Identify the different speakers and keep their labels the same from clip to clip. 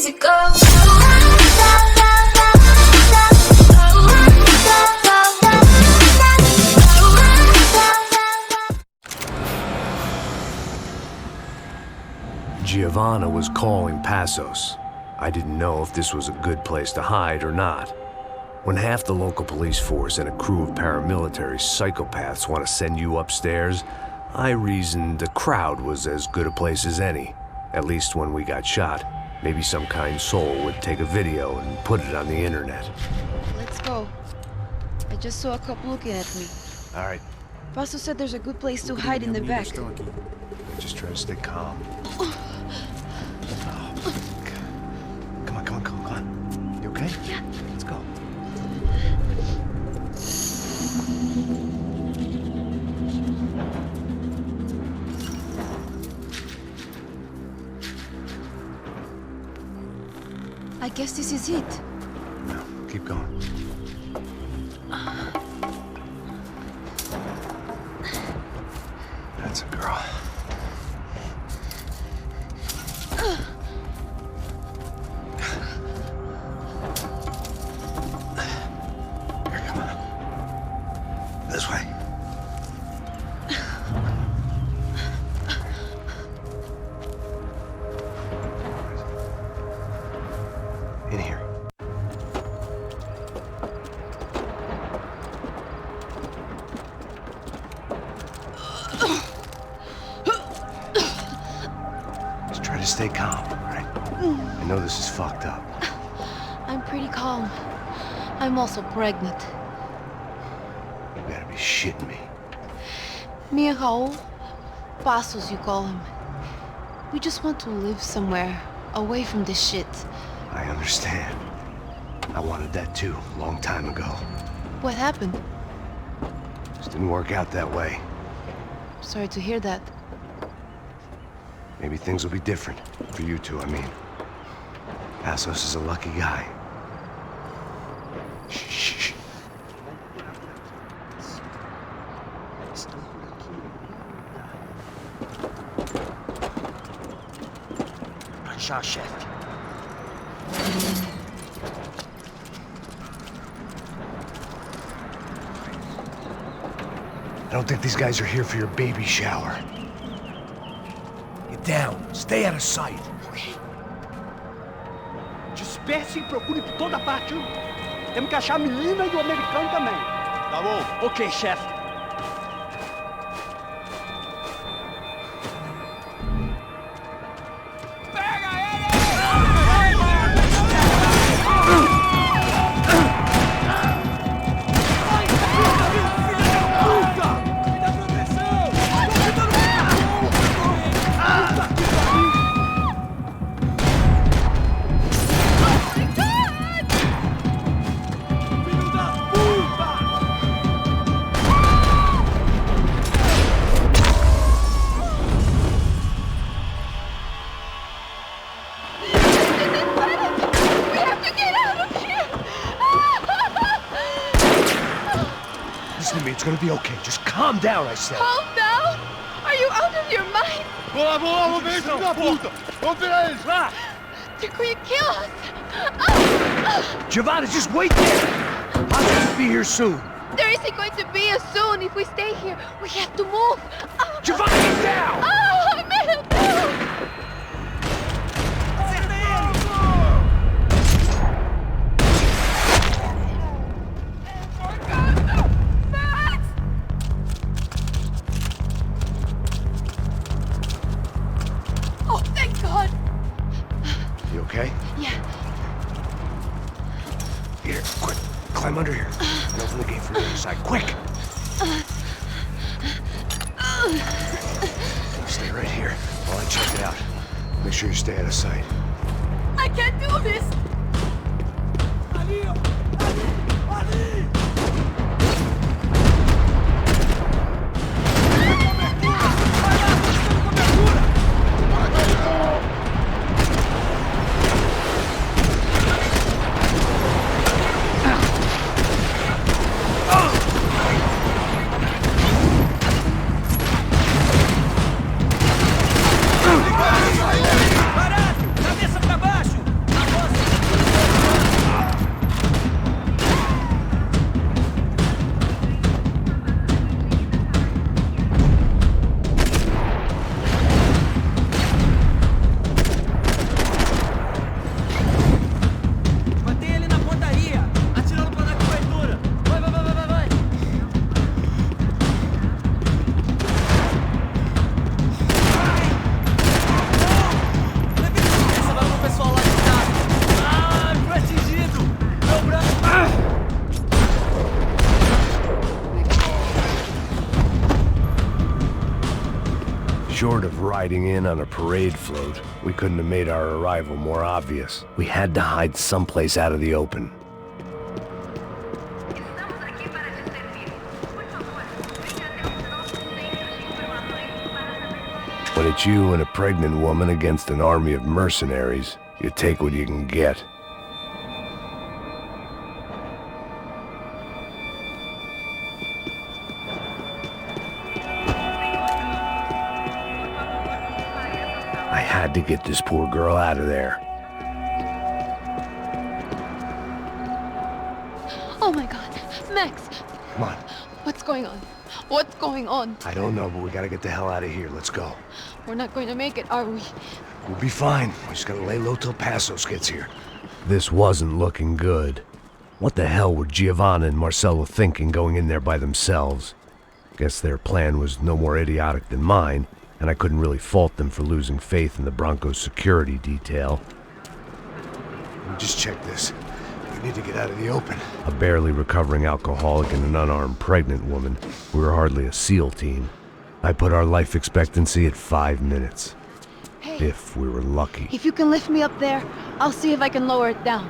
Speaker 1: easy go.
Speaker 2: Giovanna was calling Passos. I didn't know if this was a good place to hide or not. When half the local police force and a crew of paramilitary psychopaths want to send you upstairs, I reasoned a crowd was as good a place as any. At least when we got shot, maybe some kind soul would take a video and put it on the internet.
Speaker 3: Let's go. I just saw a cop looking at me.
Speaker 2: All right,
Speaker 3: Paso said there's a good place to hide in the back.
Speaker 2: just try to stay calm. Oh, come on. You okay?
Speaker 3: Yeah.
Speaker 2: Let's go.
Speaker 3: I guess this is it.
Speaker 2: No, keep going. That's a girl. Here, come on. This way. In here. Just try to stay calm, all right? I know this is fucked up.
Speaker 3: I'm pretty calm. I'm also pregnant.
Speaker 2: You gotta be shitting me.
Speaker 3: Me and Raul, Passos you call him. We just want to live somewhere, away from this shit.
Speaker 2: I understand. I wanted that too, a long time ago.
Speaker 3: What happened?
Speaker 2: Just didn't work out that way.
Speaker 3: Sorry to hear that.
Speaker 2: Maybe things will be different. For you two, I mean. Passos is a lucky guy. Shh.
Speaker 4: Já, chefe.
Speaker 2: I don't think these guys are here for your baby shower.
Speaker 4: Get down. Stay out of sight. Disperse e procure por toda parte. Temos que achar a menina e o americano também. Tá bom. Ok, chefe.
Speaker 2: Listen to me, it's gonna be okay. Just calm down, I said.
Speaker 3: Calm down? Are you out of your mind?
Speaker 4: Vamos ver esse filho da puta! Vamos virar eles, lá!
Speaker 3: They're going to kill us!
Speaker 2: Giovanna, just wait there! I'll just be here soon.
Speaker 3: There isn't going to be a soon if we stay here. We have to move.
Speaker 2: Giovanna, get down!
Speaker 3: Oh, meu Deus! Oh, thank God!
Speaker 2: You okay?
Speaker 3: Yeah.
Speaker 2: Here, quick. Climb under here. And open the gate from the other side. Quick! Stay right here while I check it out. Make sure you stay out of sight.
Speaker 3: I can't do this!
Speaker 2: riding in on a parade float, we couldn't have made our arrival more obvious. We had to hide someplace out of the open. When it's you and a pregnant woman against an army of mercenaries, you take what you can get. I had to get this poor girl out of there.
Speaker 3: Oh my god. Max!
Speaker 2: Come on.
Speaker 3: What's going on? What's going on?
Speaker 2: I don't know, but we gotta get the hell out of here. Let's go.
Speaker 3: We're not going to make it, are we?
Speaker 2: We'll be fine. We just gotta lay low till Passos gets here. This wasn't looking good. What the hell were Giovanna and Marcello thinking going in there by themselves? Guess their plan was no more idiotic than mine, and I couldn't really fault them for losing faith in the Broncos' security detail. Let me just check this. We need to get out of the open. A barely recovering alcoholic and an unarmed pregnant woman. We were hardly a SEAL team. I put our life expectancy at 5 minutes.
Speaker 3: Hey,
Speaker 2: If we were lucky.
Speaker 3: if you can lift me up there, I'll see if I can lower it down.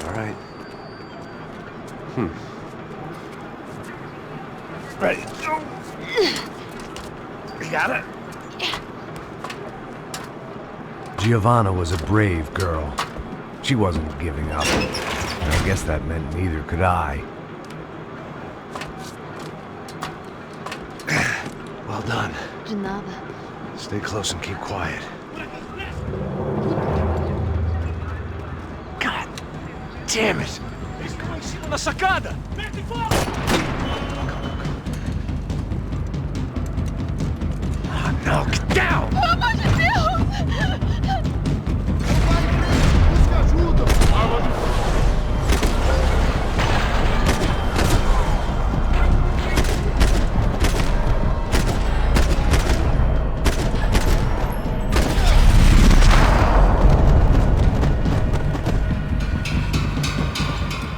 Speaker 2: All right. Ready. Go. You got it? Giovanna was a brave girl. She wasn't giving up. And I guess that meant neither could I. Well done.
Speaker 3: De nada.
Speaker 2: Stay close and keep quiet. God damn it!
Speaker 4: Na sacada!
Speaker 2: Oh, no, get down!
Speaker 3: Pelo amor de Deus!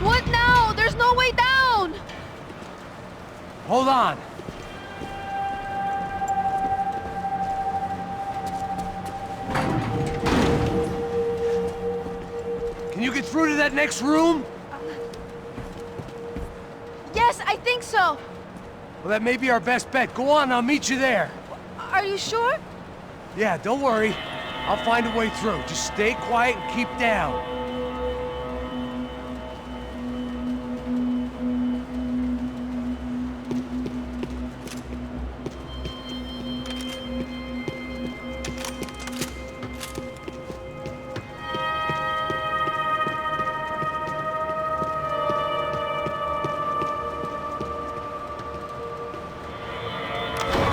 Speaker 3: What now? There's no way down!
Speaker 2: Hold on! Can you get through to that next room?
Speaker 3: Yes, I think so.
Speaker 2: Well, that may be our best bet. Go on, I'll meet you there.
Speaker 3: Are you sure?
Speaker 2: Yeah, don't worry. I'll find a way through. Just stay quiet and keep down.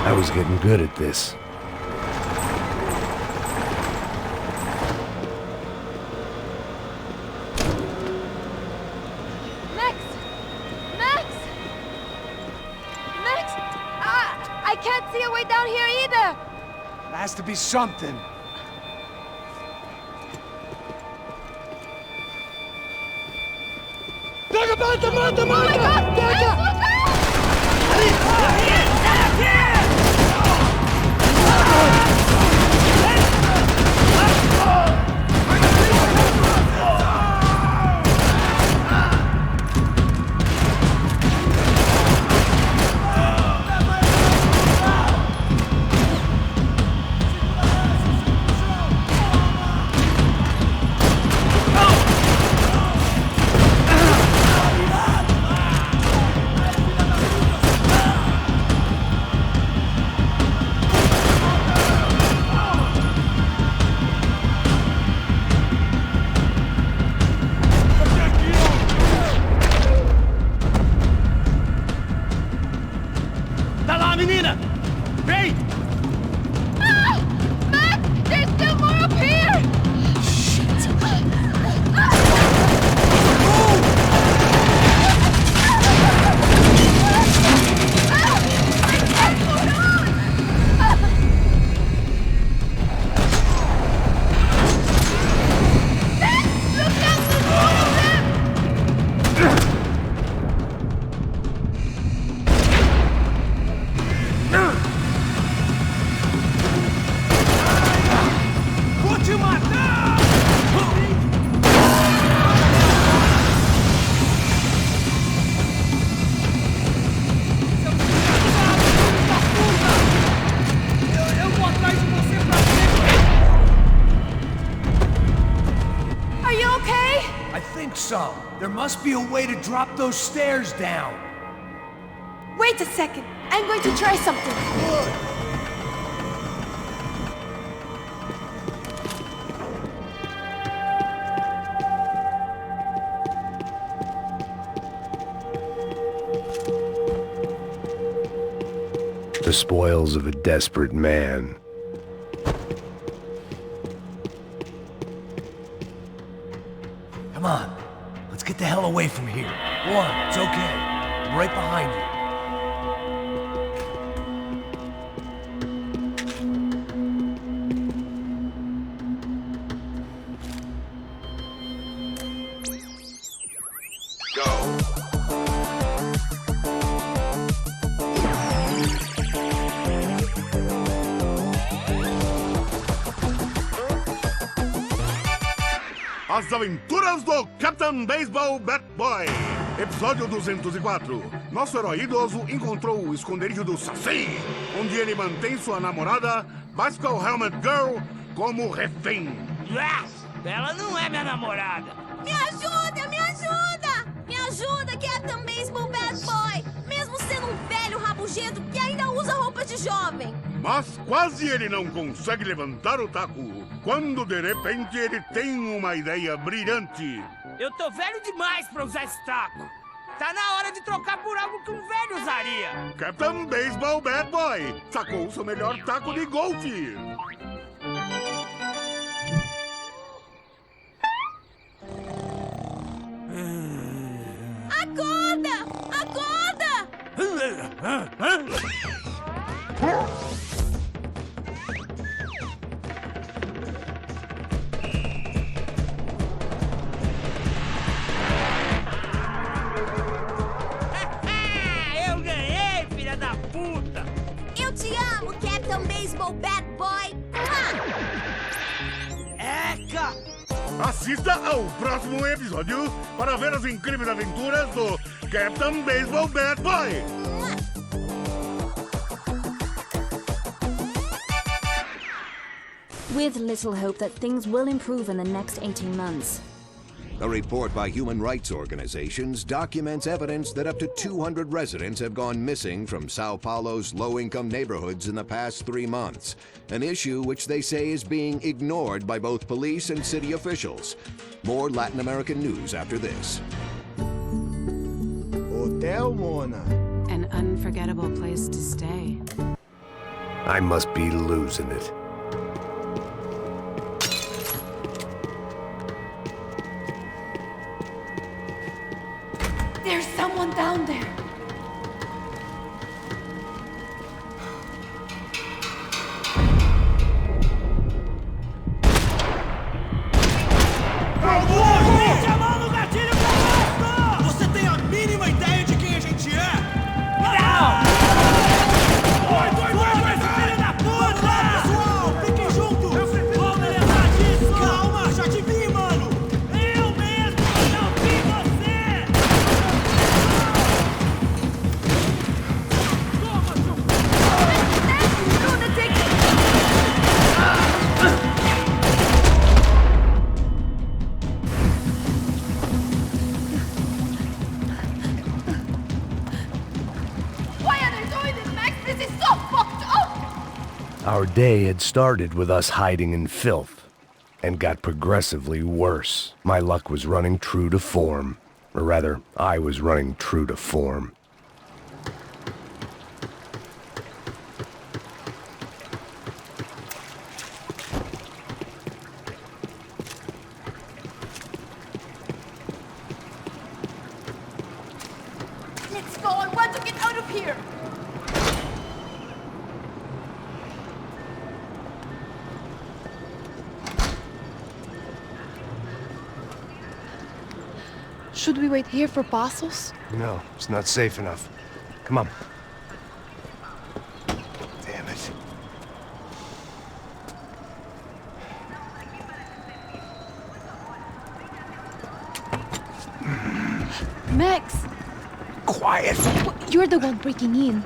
Speaker 2: I was getting good at this.
Speaker 3: Max! Max! Max! I can't see a way down here either!
Speaker 2: There has to be something.
Speaker 3: Oh my god! Max, look out!
Speaker 1: some. There must be a way to drop those stairs down.
Speaker 3: Wait a second. I'm going to try something.
Speaker 1: Good.
Speaker 2: The spoils of a desperate man.
Speaker 1: Come on. Let's get the hell away from here. Warren, it's okay. I'm right behind you.
Speaker 5: As Aventuras do Captain Baseball Bat Boy. Episódio 204. Nosso herói idoso encontrou o esconderijo do Saci, onde ele mantém sua namorada, Bicycle Helmet Girl, como refém.
Speaker 6: Ela não é minha namorada.
Speaker 7: Me ajuda, me ajuda! Me ajuda, Captain Baseball Bad Boy! Mesmo sendo um velho rabugento que ainda usa roupa de jovem.
Speaker 5: Mas quase ele não consegue levantar o taco, quando de repente ele tem uma ideia brilhante.
Speaker 6: Eu tô velho demais pra usar esse taco. Tá na hora de trocar por algo que um velho usaria.
Speaker 5: Captain Baseball Bad Boy sacou seu melhor taco de golfe.
Speaker 7: Acorda! Acorda!
Speaker 6: Eu ganhei, filha da puta!
Speaker 7: Eu te amo, Captain Baseball Bad Boy!
Speaker 6: Eca!
Speaker 5: Assista ao próximo episódio para ver as incríveis aventuras do Captain Baseball Bad Boy.
Speaker 8: With little hope that things will improve in the next 18 months.
Speaker 9: A report by human rights organizations documents evidence that up to 200 residents have gone missing from Sao Paulo's low-income neighborhoods in the past 3 months, an issue which they say is being ignored by both police and city officials. More Latin American news after this.
Speaker 4: Hotel Mona.
Speaker 10: An unforgettable place to stay.
Speaker 2: I must be losing it.
Speaker 3: There's someone down there.
Speaker 6: Mete a mão no gatilho, garoto!
Speaker 1: Você tem a mínima ideia de quem a gente é?
Speaker 6: Não! Foda-se, filho da puta!
Speaker 1: Pessoal, fiquem juntos!
Speaker 6: Vou me lembrar disso!
Speaker 1: Calma, já te vi, mano!
Speaker 6: Eu mesmo não vi você! Toma,
Speaker 3: Why are they doing this, Max? This is so fucked up!
Speaker 2: Our day had started with us hiding in filth, and got progressively worse. My luck was running true to form. Or rather, I was running true to form.
Speaker 3: Let's go, I want to get out of here! Should we wait here for Passos?
Speaker 2: No, it's not safe enough. Come on. Damn it.
Speaker 3: Max!
Speaker 2: Quiet!
Speaker 3: You're the one breaking in.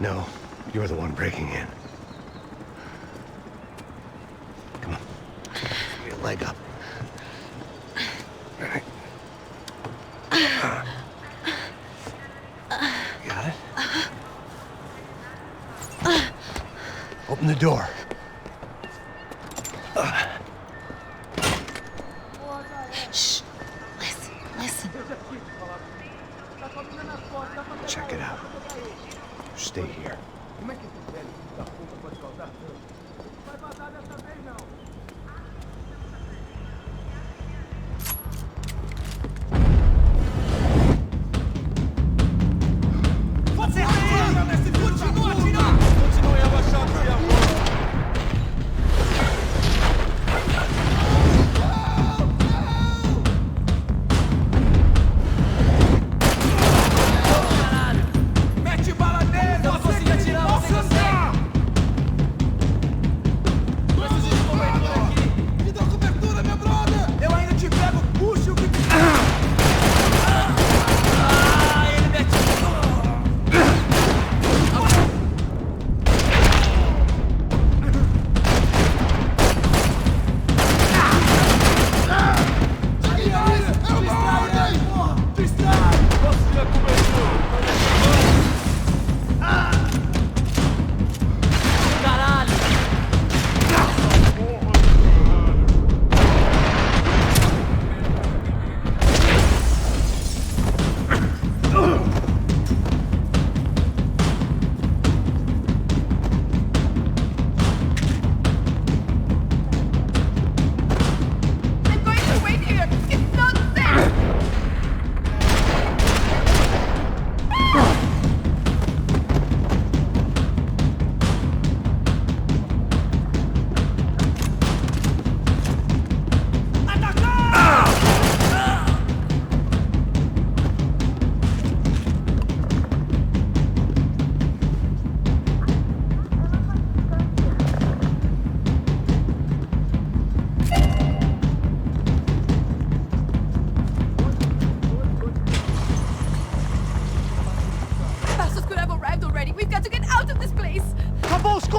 Speaker 2: No, you're the one breaking in. Come on. Give me a leg up. All right.
Speaker 1: Open the door.
Speaker 3: Shh. Listen, listen.
Speaker 1: Check it out. Stay here.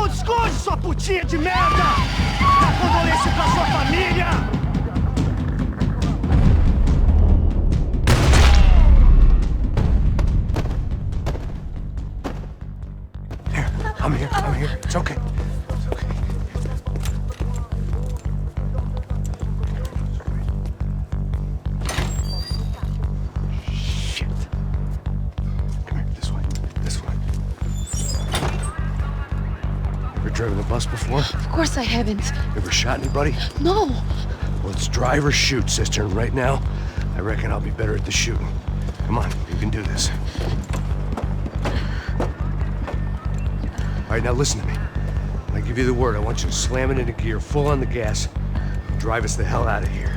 Speaker 4: Esconde, sua putinha de merda! Dá condolência pra sua família!
Speaker 1: Here, I'm here. It's okay. It's okay. Shit. Come here, this way. Ever driven the bus before?
Speaker 3: Of course I haven't.
Speaker 1: Ever shot anybody?
Speaker 3: No.
Speaker 1: Well, it's drive or shoot, sister. And right now, I reckon I'll be better at the shooting. Come on, you can do this. All right, now listen to me. When I give you the word, I want you to slam it into gear, full on the gas. Drive us the hell out of here.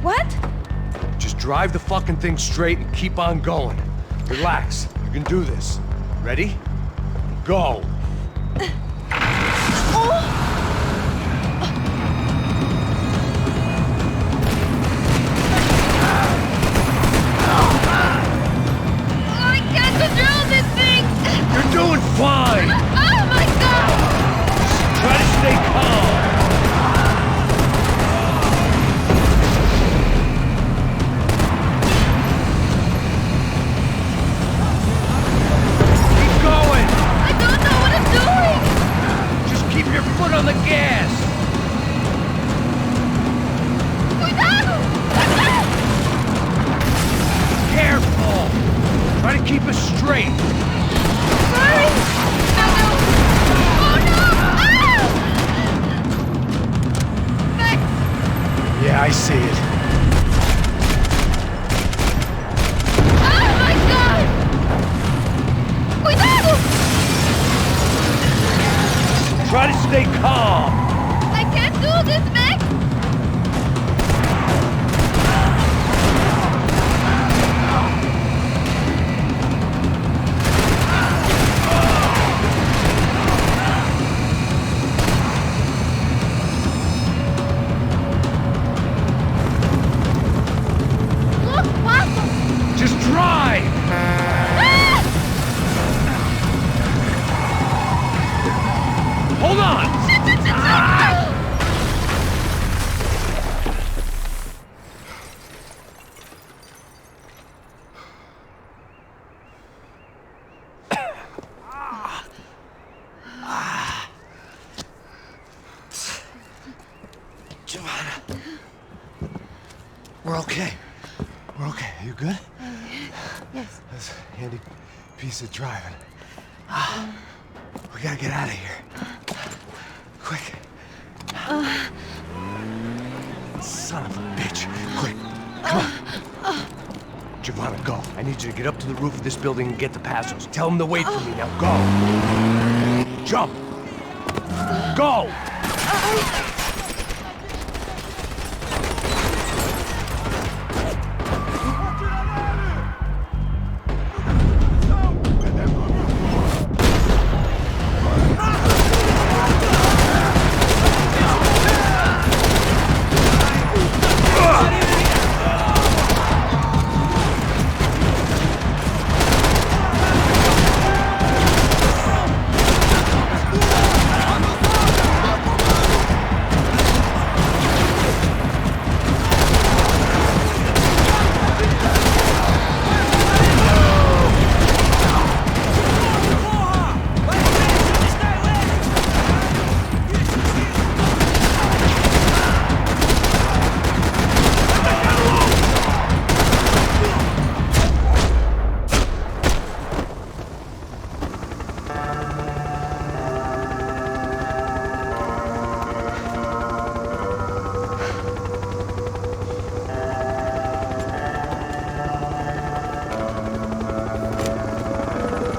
Speaker 7: What?
Speaker 1: Just drive the fucking thing straight and keep on going. Relax. You can do this. Ready? Go.
Speaker 7: I can't control this thing!
Speaker 1: You're doing fine.
Speaker 7: Oh my god!
Speaker 1: Try to stay calm. Keep going.
Speaker 7: I don't know what I'm doing!
Speaker 1: Just keep your foot on the gas.
Speaker 7: Cuidado!
Speaker 1: Careful. Try to keep us straight.
Speaker 7: Sorry! No! Oh no! Ah! Thanks!
Speaker 1: Yeah, I see it.
Speaker 7: Oh my god! Cuidado!
Speaker 1: Try to stay calm.
Speaker 7: I can't do this, Max! Look, passa!
Speaker 1: Just drive.
Speaker 7: Ah!
Speaker 1: Hold on. We're okay. We're okay. You good?
Speaker 3: Yes.
Speaker 1: That's a handy piece of driving. We gotta get out of here. Quick. Son of a bitch. Quick. Come on. Giovanna, go. I need you to get up to the roof of this building and get the Passos. Tell them to wait for me. Now go. Jump. Go!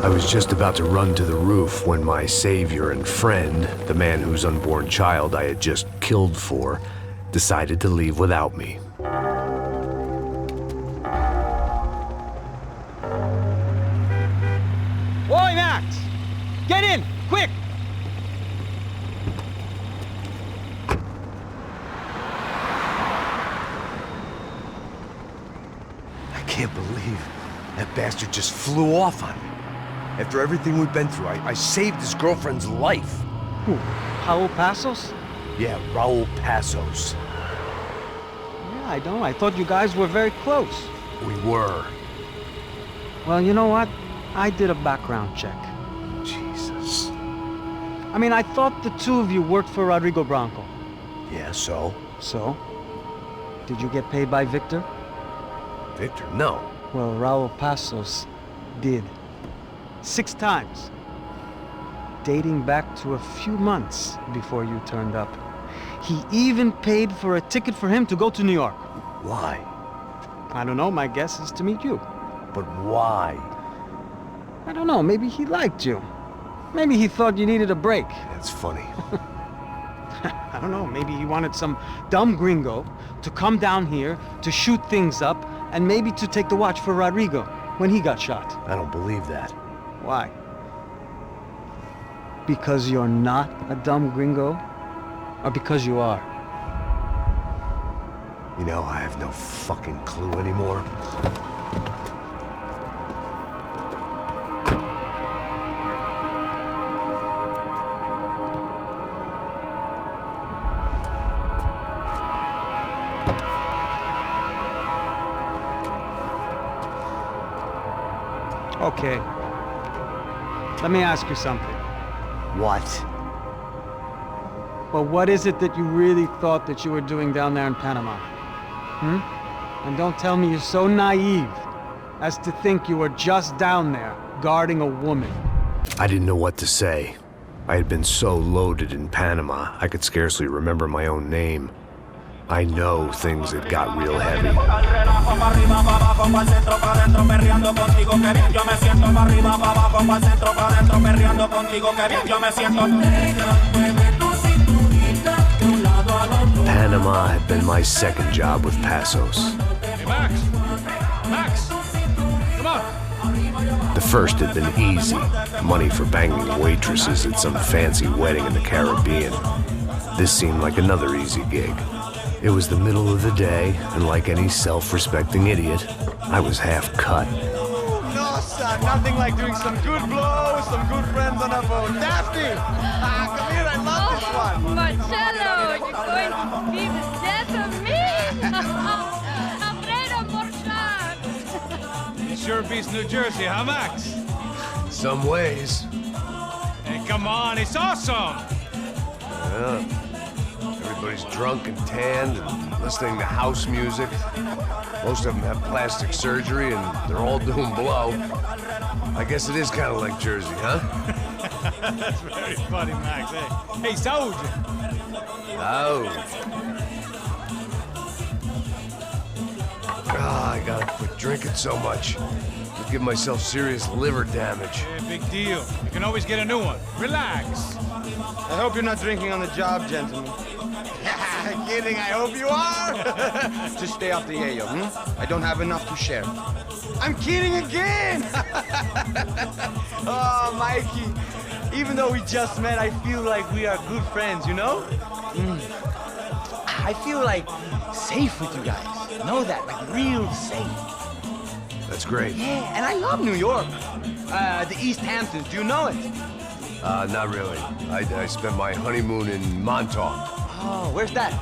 Speaker 2: I was just about to run to the roof when my savior and friend, the man whose unborn child I had just killed for, decided to leave without me.
Speaker 4: Oi, Max! Get in, quick!
Speaker 1: I can't believe that bastard just flew off on me. After everything we've been through, I saved his girlfriend's life.
Speaker 4: Who? Raul Passos?
Speaker 1: Yeah, Raul Passos.
Speaker 4: Yeah, I know. I thought you guys were very close.
Speaker 1: We were.
Speaker 4: Well, you know what? I did a background check.
Speaker 1: Jesus.
Speaker 4: I mean, I thought the two of you worked for Rodrigo Branco.
Speaker 1: Yeah, so?
Speaker 4: So? Did you get paid by Victor?
Speaker 1: Victor, no.
Speaker 4: Well, Raul Passos did. 6 times. Dating back to a few months before you turned up. He even paid for a ticket for him to go to New York.
Speaker 1: Why?
Speaker 4: I don't know, my guess is to meet you.
Speaker 1: But why?
Speaker 4: I don't know, maybe he liked you. Maybe he thought you needed a break.
Speaker 1: That's funny.
Speaker 4: I don't know, maybe he wanted some dumb gringo to come down here to shoot things up and maybe to take the watch for Rodrigo when he got shot.
Speaker 1: I don't believe that.
Speaker 4: Why? Because you're not a dumb gringo? Or because you are?
Speaker 1: You know, I have no fucking clue anymore.
Speaker 4: Okay. Let me ask you something.
Speaker 1: What?
Speaker 4: Well, what is it that you really thought that you were doing down there in Panama? And don't tell me you're so naive as to think you were just down there guarding a woman.
Speaker 2: I didn't know what to say. I had been so loaded in Panama, I could scarcely remember my own name. I know things had got real heavy. Panama had been my second job with Passos.
Speaker 5: Hey, Max, come on.
Speaker 2: The first had been easy, money for banging waitresses at some fancy wedding in the Caribbean. This seemed like another easy gig. It was the middle of the day, and like any self-respecting idiot, I was half cut.
Speaker 11: No, son, nothing like doing some good blows, some good friends on a boat. Daphne! Come here, I love this one.
Speaker 7: Marcello, you're going to be the death of me! Alfredo Morchan!
Speaker 5: It sure beats New Jersey, huh, Max?
Speaker 1: Some ways.
Speaker 5: Hey, come on, it's awesome!
Speaker 1: Yeah. Everybody
Speaker 2: always drunk and tanned and listening to house music. Most of them have plastic surgery and they're all doing blow. I guess it is kind of like Jersey, huh?
Speaker 11: That's very funny, Max. Hey, saúde!
Speaker 2: I gotta quit drinking so much. I'll give myself serious liver damage.
Speaker 11: Yeah, big deal. You can always get a new one. Relax.
Speaker 12: I hope you're not drinking on the job, gentlemen. Kidding, I hope you are. Just stay off the yayo, I don't have enough to share. I'm kidding again! Oh, Mikey, even though we just met, I feel like we are good friends, you know? I feel like safe with you guys. Know that, like real safe.
Speaker 2: That's great.
Speaker 12: Yeah, and I love New York. The East Hamptons, do you know it?
Speaker 2: Not really. I spent my honeymoon in Montauk.
Speaker 12: Oh, where's that?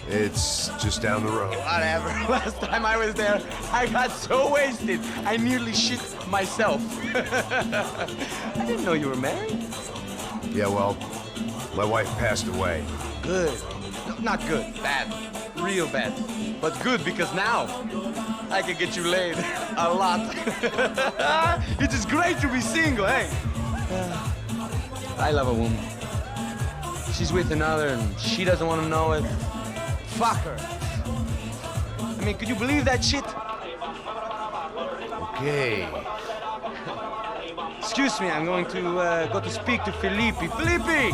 Speaker 2: It's just down the road.
Speaker 12: Whatever. Last time I was there, I got so wasted, I nearly shit myself. I didn't know you were married.
Speaker 2: Yeah, well, my wife passed away.
Speaker 12: Good. No, not good. Bad. Real bad. But good because now I can get you laid a lot. It is great to be single, hey? I love a woman. She's with another and she doesn't want to know it. Fuck her. I mean, could you believe that shit?
Speaker 2: Okay.
Speaker 12: Excuse me, I'm going to go to speak to Felipe. Felipe!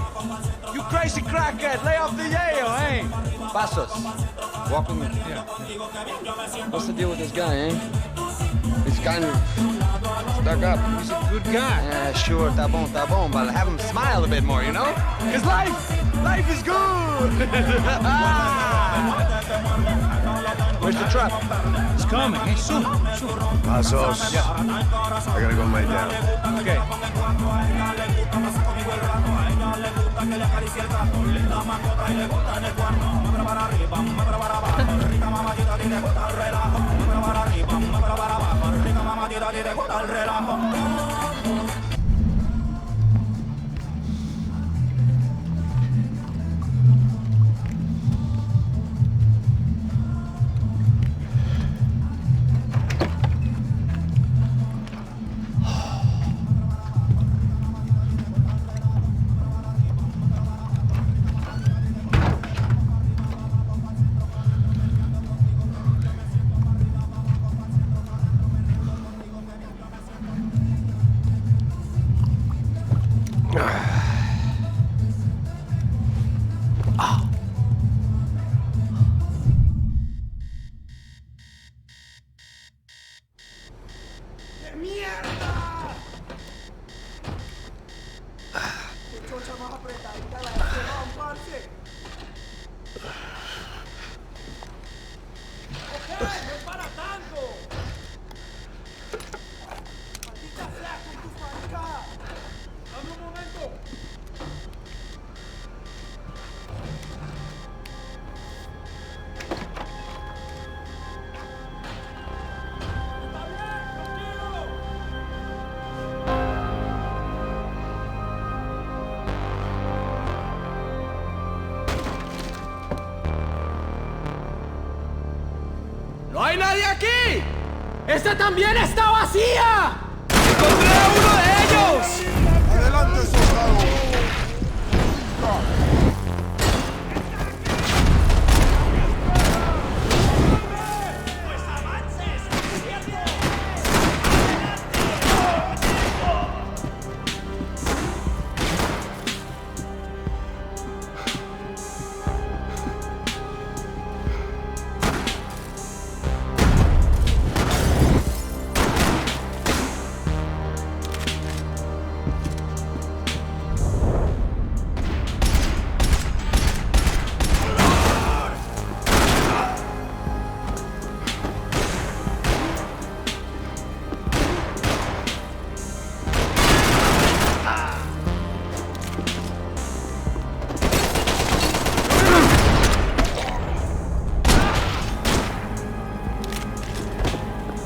Speaker 12: You crazy crackhead, lay off the yayo, hey? Passos, walk with me.
Speaker 11: Yeah.
Speaker 12: What's the deal with this guy, eh? He's kind of stuck up.
Speaker 11: He's a good guy.
Speaker 12: Yeah, sure, tá bom, but have him smile a bit more, you know? Because life is good! Where's the truck?
Speaker 11: It's coming, hey, soon.
Speaker 2: Passos.
Speaker 11: Yeah.
Speaker 2: I gotta go lay down.
Speaker 11: Okay.
Speaker 6: ¡No hay nadie aquí! ¡Esta también está vacía! ¡Encontré a uno de ellos!
Speaker 5: Adelante, soldado.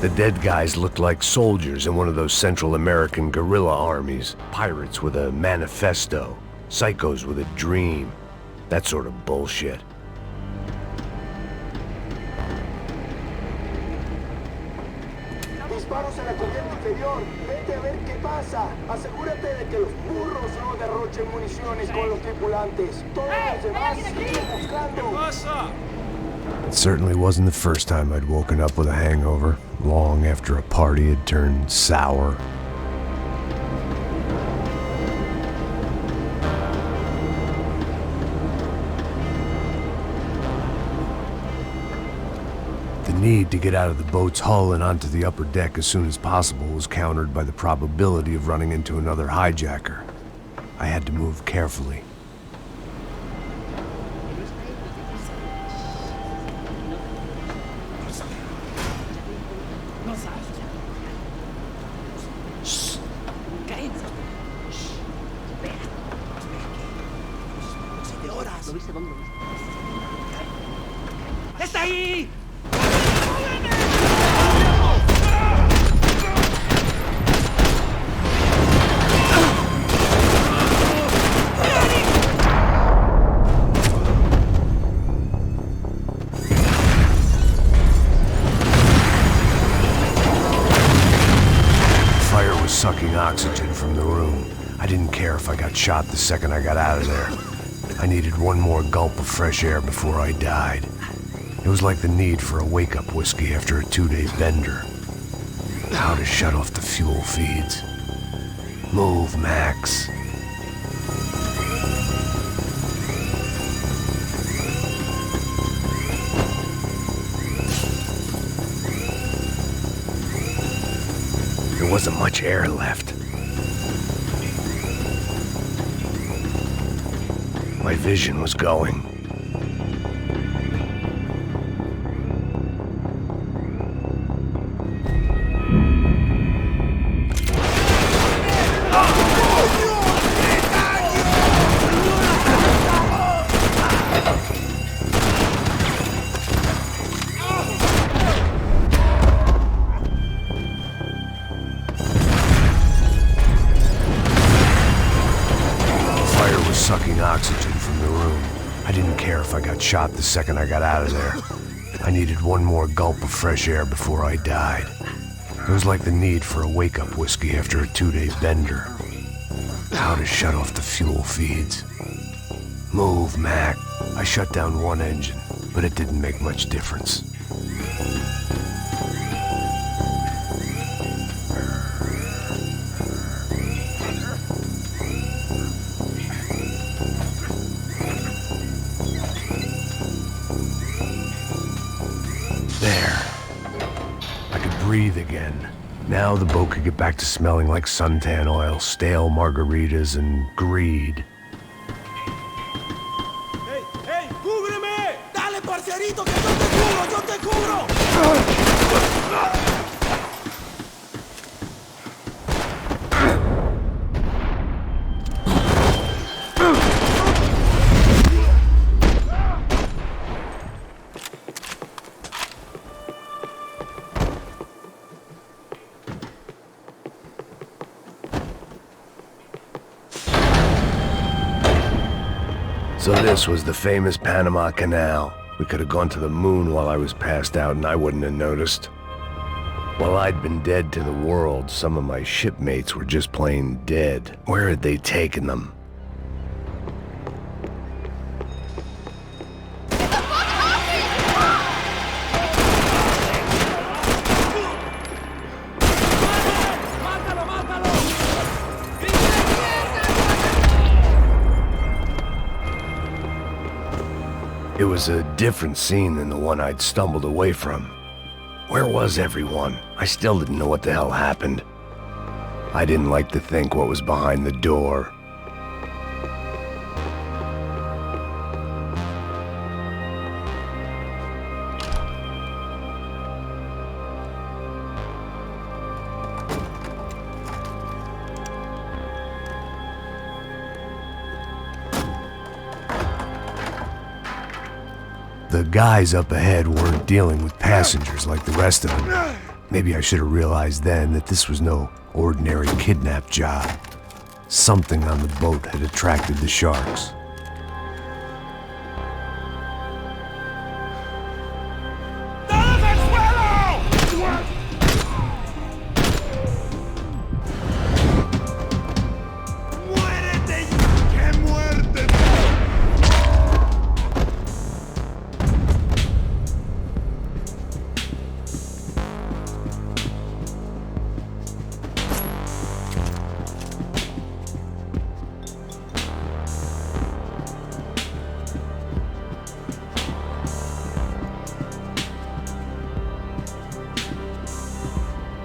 Speaker 2: The dead guys looked like soldiers in one of those Central American guerrilla armies. Pirates with a manifesto. Psychos with a dream. That sort of bullshit.
Speaker 13: Disparos en la cubierta inferior. Vete a ver qué pasa. Asegúrate de que los burros no derrochen municiones con los tripulantes. Todos los demás siguen buscando.
Speaker 2: It certainly wasn't the first time I'd woken up with a hangover, long after a party had turned sour. The need to get out of the boat's hull and onto the upper deck as soon as possible was countered by the probability of running into another hijacker. I had to move carefully.
Speaker 6: ¡Está ahí!
Speaker 2: Fire was sucking oxygen from the room. I didn't care if I got shot the second I got out of there. I needed one more gulp of fresh air before I died. It was like the need for a wake-up whiskey after a 2-day bender. How to shut off the fuel feeds. Move, Max. There wasn't much air left. My vision was going. Sucking oxygen from the room. I didn't care if I got shot the second I got out of there. I needed one more gulp of fresh air before I died. It was like the need for a wake-up whiskey after a 2-day bender. How to shut off the fuel feeds. Move, Mac. I shut down one engine, but it didn't make much difference. Breathe again. Now the boat could get back to smelling like suntan oil, stale margaritas, and greed.
Speaker 6: ¡Hey, hey! ¡Cúbreme! ¡Dale, parcerito, que yo te cubro! ¡Yo te cubro!
Speaker 2: So this was the famous Panama Canal. We could have gone to the moon while I was passed out and I wouldn't have noticed. While I'd been dead to the world, some of my shipmates were just plain dead. Where had they taken them? It was a different scene than the one I'd stumbled away from. Where was everyone? I still didn't know what the hell happened. I didn't like to think what was behind the door. The guys up ahead weren't dealing with passengers like the rest of them. Maybe I should have realized then that this was no ordinary kidnap job. Something on the boat had attracted the sharks.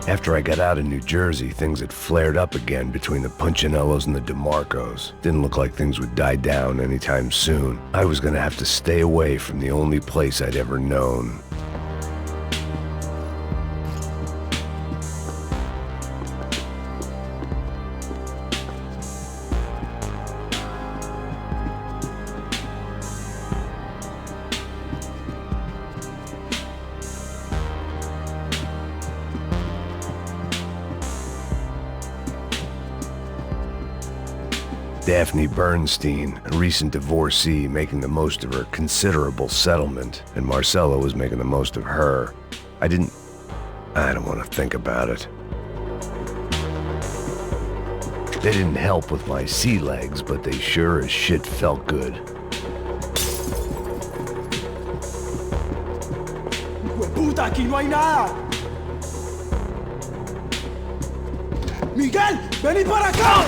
Speaker 2: After I got out of New Jersey, things had flared up again between the Punchinellos and the DeMarcos. Didn't look like things would die down anytime soon. I was gonna have to stay away from the only place I'd ever known. Daphne Bernstein, a recent divorcee, making the most of her considerable settlement, and Marcella was making the most of her. I don't want to think about it. They didn't help with my sea legs, but they sure as shit felt good.
Speaker 6: ¡Puta, aquí no hay nada! ¡Miguel, vení para acá!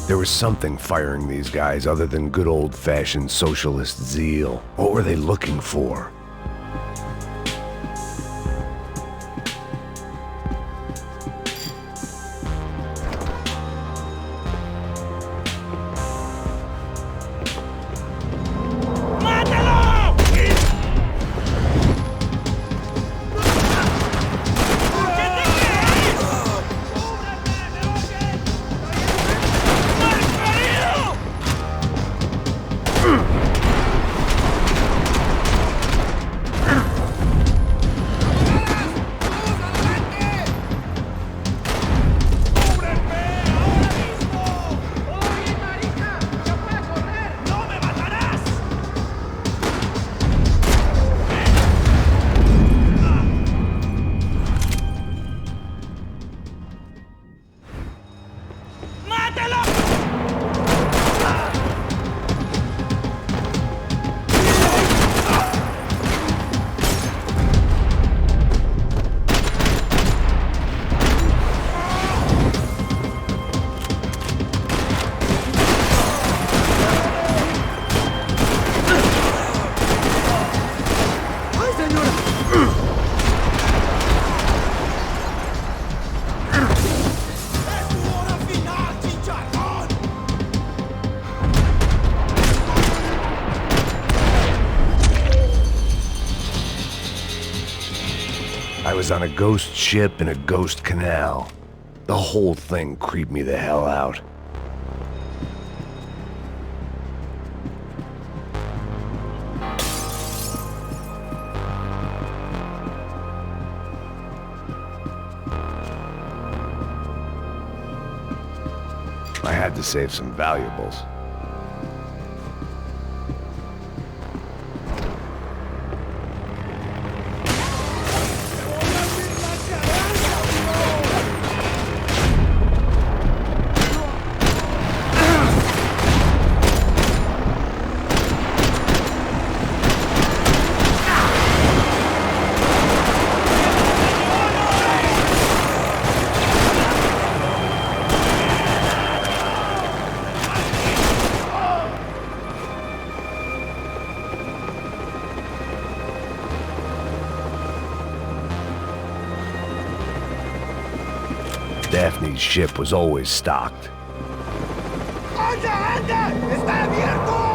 Speaker 2: There was something firing these guys other than good old-fashioned socialist zeal. What were they looking for? I was on a ghost ship in a ghost canal. The whole thing creeped me the hell out. I had to save some valuables. Daphne's ship was always stocked.
Speaker 6: ¡Anda, anda! ¡Está abierto!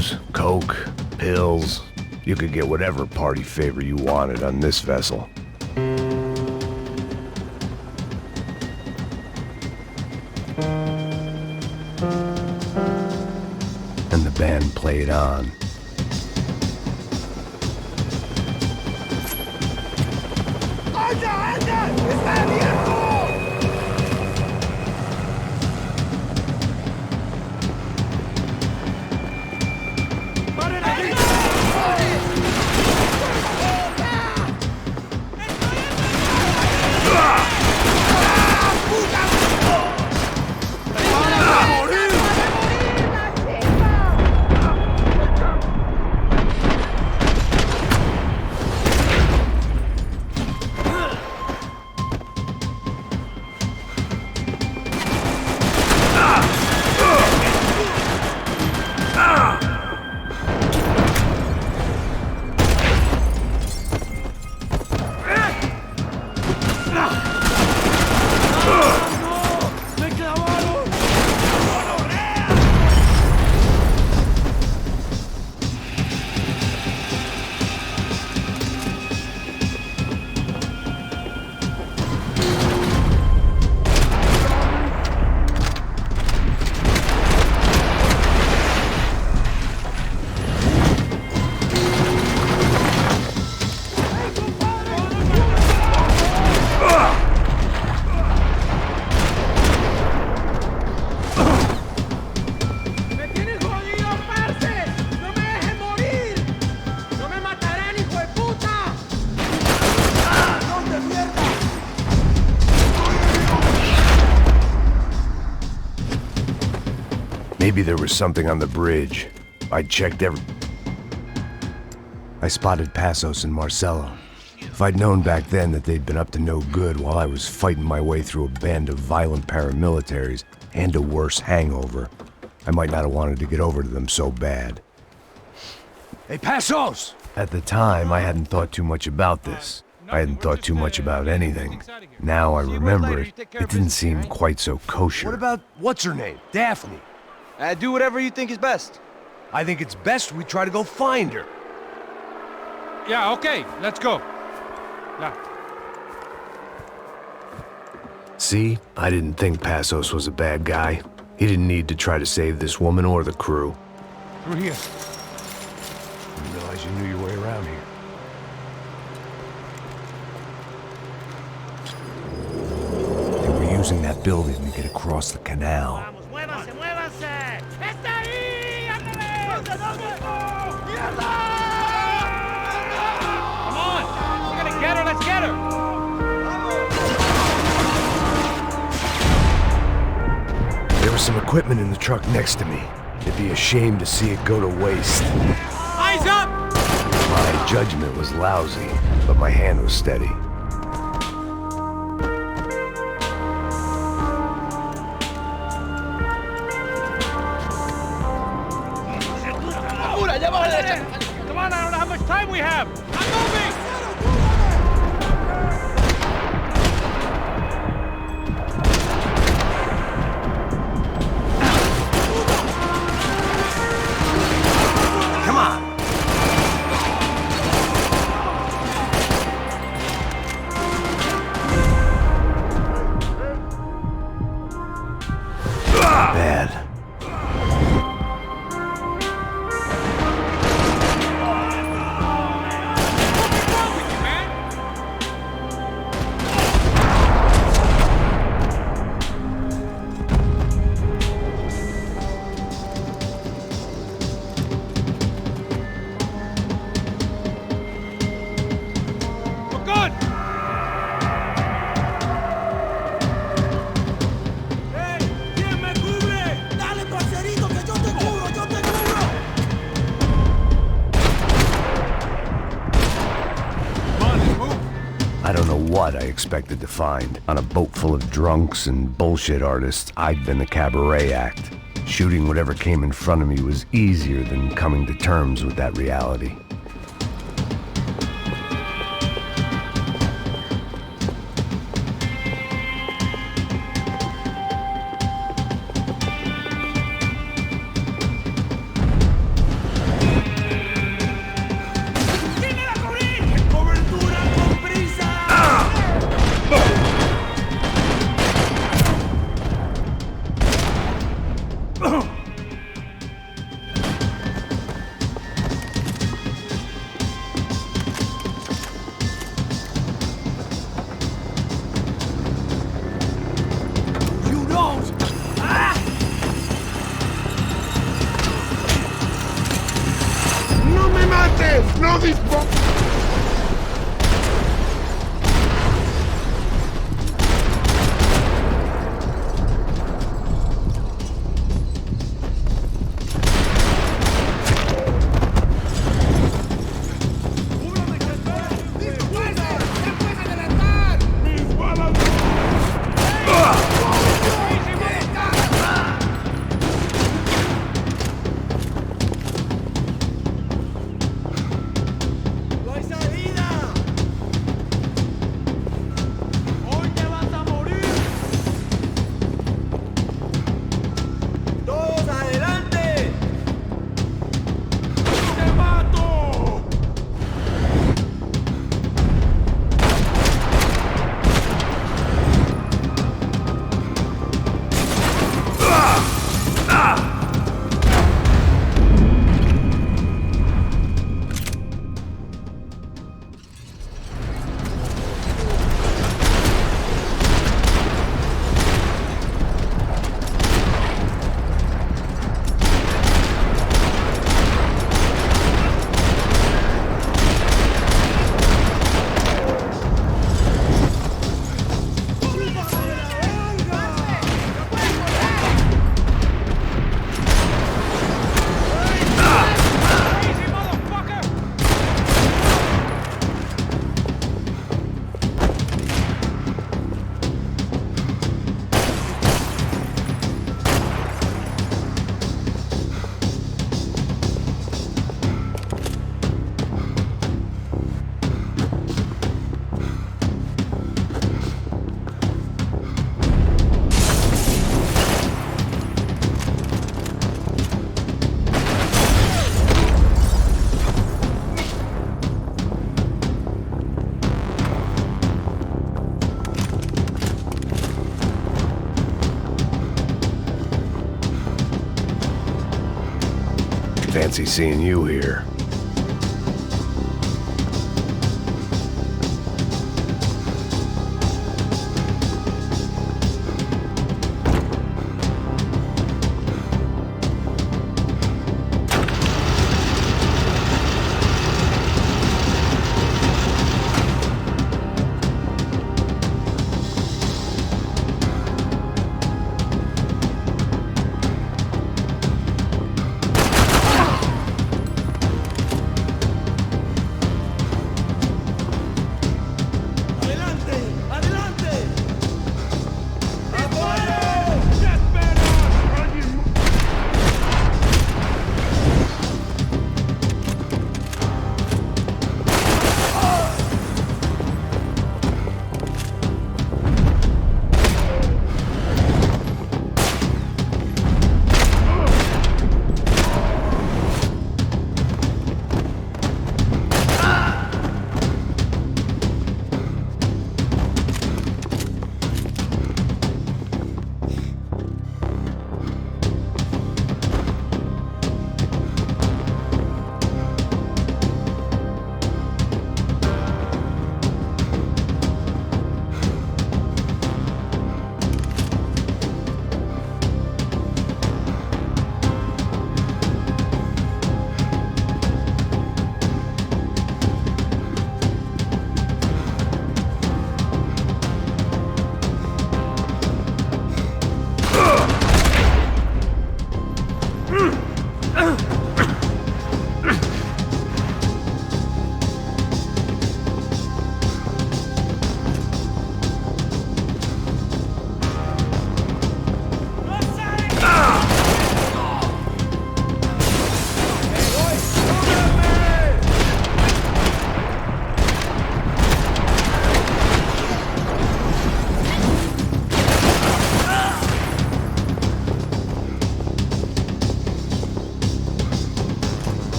Speaker 2: booze, coke, pills. You could get whatever party favor you wanted on this vessel. And the band played on. Maybe there was something on the bridge. I checked I spotted Passos and Marcelo. If I'd known back then that they'd been up to no good while I was fighting my way through a band of violent paramilitaries and a worse hangover, I might not have wanted to get over to them so bad.
Speaker 1: Hey, Passos!
Speaker 2: At the time, I hadn't thought too much about this. I hadn't thought too much about anything. Now I remember it, it didn't seem quite so kosher.
Speaker 1: What about, what's her name? Daphne.
Speaker 12: Do whatever you think is best.
Speaker 1: I think it's best we try to go find her.
Speaker 6: Yeah, okay, let's go. Yeah.
Speaker 2: See? I didn't think Passos was a bad guy. He didn't need to try to save this woman or the crew.
Speaker 1: Through here. Didn't realize you knew your way around here. They were using that building to get across the canal.
Speaker 6: Get her, let's get her!
Speaker 2: There was some equipment in the truck next to me. It'd be a shame to see it go to waste.
Speaker 6: Eyes up!
Speaker 2: My judgment was lousy, but my hand was steady.
Speaker 6: Come on, I don't know how much time we have! I'm moving!
Speaker 2: Bad. I don't know what I expected to find. On a boat full of drunks and bullshit artists, I'd been the cabaret act. Shooting whatever came in front of me was easier than coming to terms with that reality.
Speaker 5: ¡Adelante! ¡No dispara!
Speaker 2: Fancy seeing you here.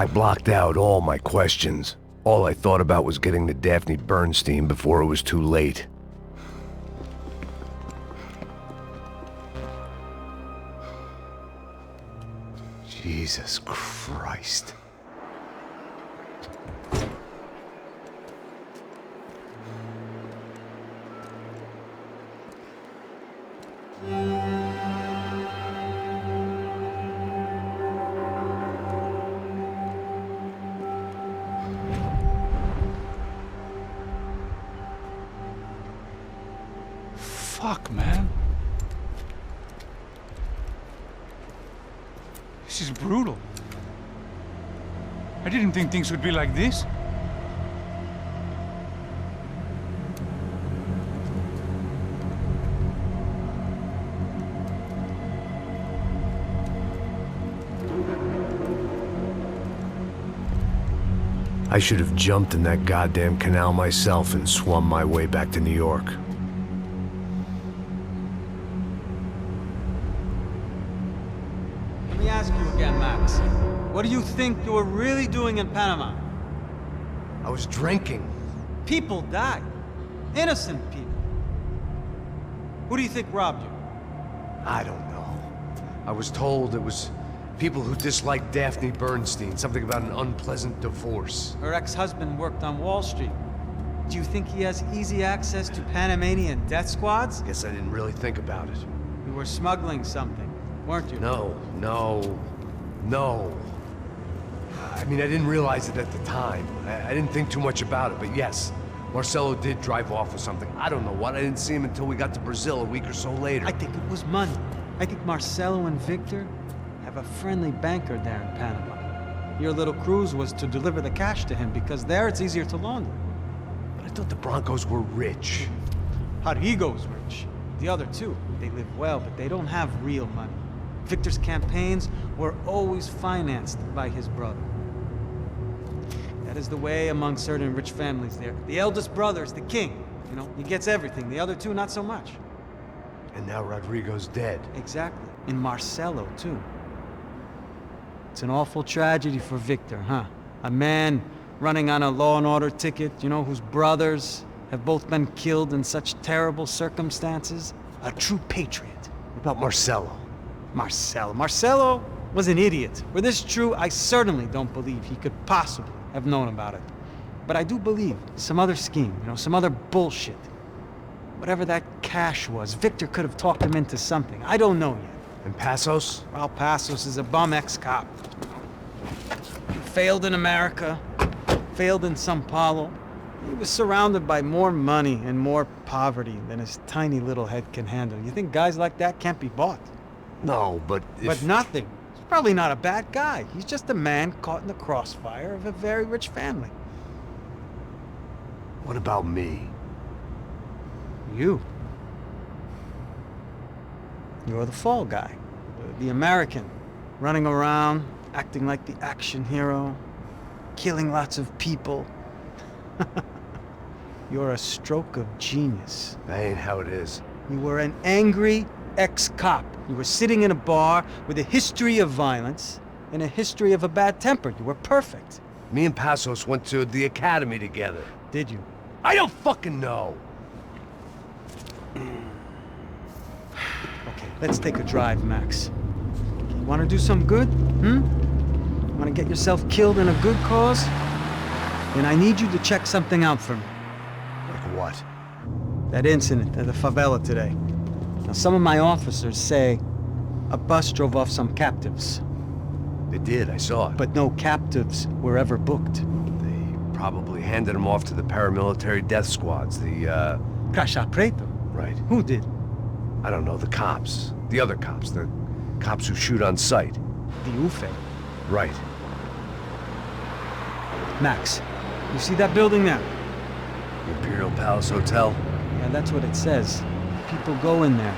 Speaker 2: I blocked out all my questions. All I thought about was getting to Daphne Bernstein before it was too late.
Speaker 1: Jesus Christ.
Speaker 14: Fuck, man. This is brutal. I didn't think things would be like this.
Speaker 2: I should have jumped in that goddamn canal myself and swum my way back to New York.
Speaker 4: Let me ask you again, Max. What do you think you were really doing in Panama?
Speaker 1: I was drinking.
Speaker 4: People died. Innocent people. Who do you think robbed you?
Speaker 1: I don't know. I was told it was people who disliked Daphne Bernstein, something about an unpleasant divorce.
Speaker 4: Her ex-husband worked on Wall Street. Do you think he has easy access to Panamanian death squads?
Speaker 1: Guess I didn't really think about it.
Speaker 4: You were smuggling something, weren't you?
Speaker 1: No. I mean, I didn't realize it at the time. I didn't think too much about it, but yes, Marcelo did drive off with something. I don't know what. I didn't see him until we got to Brazil a week or so later.
Speaker 4: I think it was money. I think Marcelo and Victor have a friendly banker there in Panama. Your little cruise was to deliver the cash to him because there it's easier to launder.
Speaker 1: But I thought the Broncos were rich.
Speaker 4: Rodrigo's rich. The other two, they live well, but they don't have real money. Victor's campaigns were always financed by his brother. That is the way among certain rich families there. The eldest brother is the king. You know, he gets everything. The other two, not so much.
Speaker 1: And now Rodrigo's dead.
Speaker 4: Exactly. And Marcelo, too. It's an awful tragedy for Victor, huh? A man running on a law and order ticket, you know, whose brothers have both been killed in such terrible circumstances. A true patriot.
Speaker 1: What about Marcelo?
Speaker 4: Marcelo was an idiot. Were this true, I certainly don't believe he could possibly have known about it. But I do believe some other scheme, you know, some other bullshit. Whatever that cash was, Victor could have talked him into something. I don't know yet.
Speaker 1: And Passos?
Speaker 4: Well, Passos is a bum ex-cop. Failed in America, failed in Sao Paulo. He was surrounded by more money and more poverty than his tiny little head can handle. You think guys like that can't be bought?
Speaker 1: No, but if...
Speaker 4: But nothing. He's probably not a bad guy. He's just a man caught in the crossfire of a very rich family.
Speaker 1: What about me?
Speaker 4: You. You're the fall guy. The American. Running around, acting like the action hero. Killing lots of people. You're a stroke of genius.
Speaker 1: That ain't how it is.
Speaker 4: You were an angry ex-cop. You were sitting in a bar with a history of violence and a history of a bad temper. You were perfect.
Speaker 1: Me and Passos went to the academy together.
Speaker 4: Did you?
Speaker 1: I don't fucking know.
Speaker 4: Okay, let's take a drive, Max. You want to do some good? Want to get yourself killed in a good cause? Then I need you to check something out for me.
Speaker 1: Like what?
Speaker 4: That incident at the favela today. Now, some of my officers say a bus drove off some captives.
Speaker 1: They did, I saw it.
Speaker 4: But no captives were ever booked.
Speaker 1: They probably handed them off to the paramilitary death squads, the,
Speaker 4: Caixa Preto?
Speaker 1: Right.
Speaker 4: Who did?
Speaker 1: I don't know, the cops. The other cops. The cops who shoot on sight.
Speaker 4: The UFE.
Speaker 1: Right.
Speaker 4: Max, you see that building there?
Speaker 1: The Imperial Palace Hotel?
Speaker 4: Yeah, that's what it says. People go in there,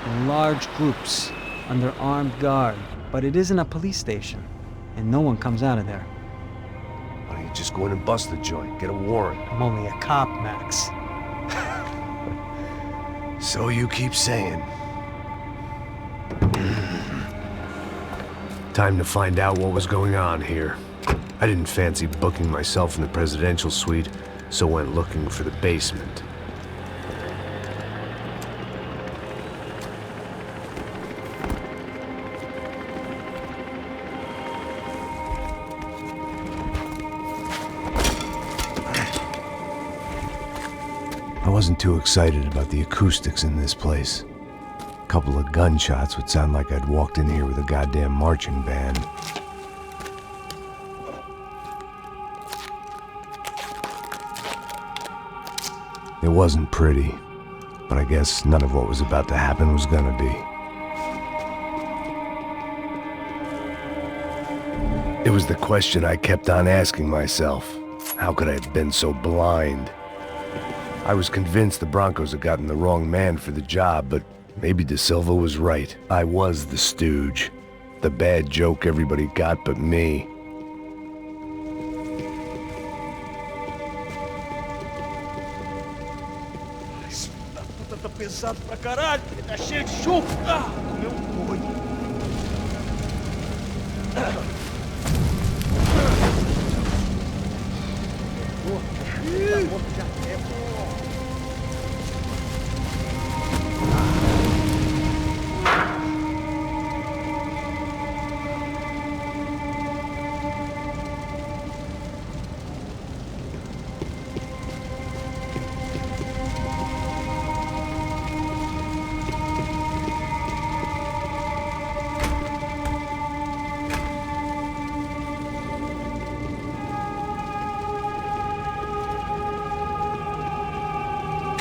Speaker 4: in large groups, under armed guard. But it isn't a police station, and no one comes out of there.
Speaker 1: Why don't you just go in and bust the joint, get a warrant?
Speaker 4: I'm only a cop, Max.
Speaker 1: So you keep saying.
Speaker 2: Time to find out what was going on here. I didn't fancy booking myself in the presidential suite, so went looking for the basement. wasn't too excited about the acoustics in this place. A couple of gunshots would sound like I'd walked in here with a goddamn marching band. It wasn't pretty, but I guess none of what was about to happen was gonna be. It was the question I kept on asking myself. How could I have been so blind? I was convinced the Broncos had gotten the wrong man for the job, but maybe De Silva was right. I was the stooge. The bad joke everybody got but me.
Speaker 11: Tá pesado pra caralho, tá cheio de chumbo. Ah, meu boi.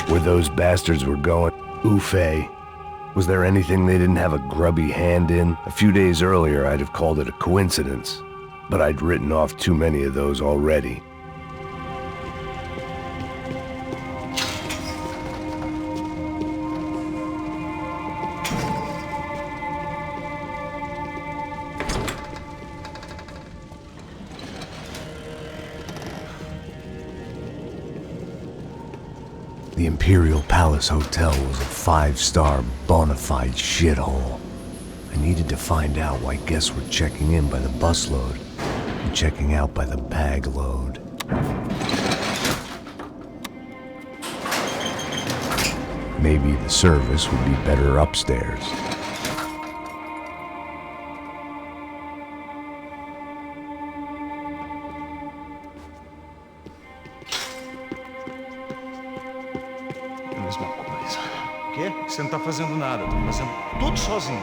Speaker 2: Where those bastards were going, Ufe. Was there anything they didn't have a grubby hand in? A few days earlier, I'd have called it a coincidence, but I'd written off too many of those already. The Imperial Palace Hotel was a 5-star bona fide shithole. I needed to find out why guests were checking in by the busload and checking out by the bag load. Maybe the service would be better upstairs.
Speaker 14: Mesma coisa. O quê? Você não tá fazendo nada, tô fazendo tudo sozinho.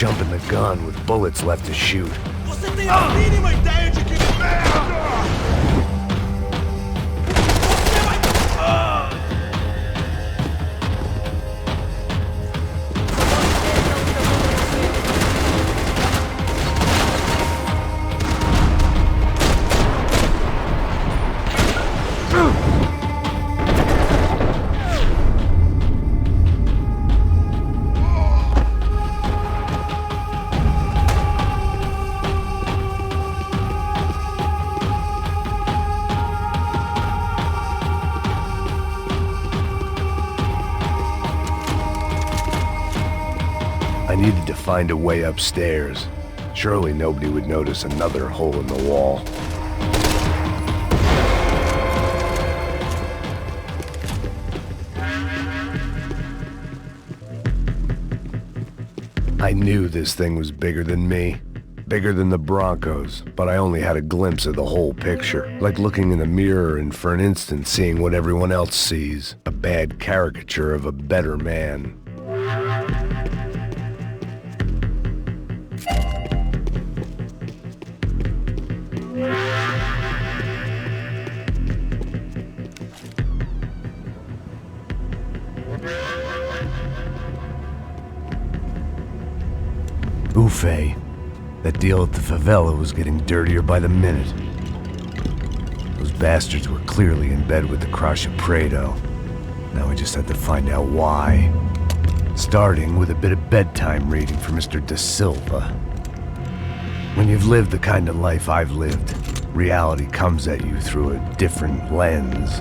Speaker 2: jumping the gun with bullets left to shoot.
Speaker 11: Você tem a mínima ideia de que merda!
Speaker 2: I needed to find a way upstairs. Surely nobody would notice another hole in the wall. I knew this thing was bigger than me, bigger than the Broncos, but I only had a glimpse of the whole picture, like looking in a mirror and for an instant seeing what everyone else sees, a bad caricature of a better man. Buffet. That deal at the favela was getting dirtier by the minute. Those bastards were clearly in bed with the Crusher Prado. Now we just had to find out why. Starting with a bit of bedtime reading for Mr. Da Silva. When you've lived the kind of life I've lived, reality comes at you through a different lens.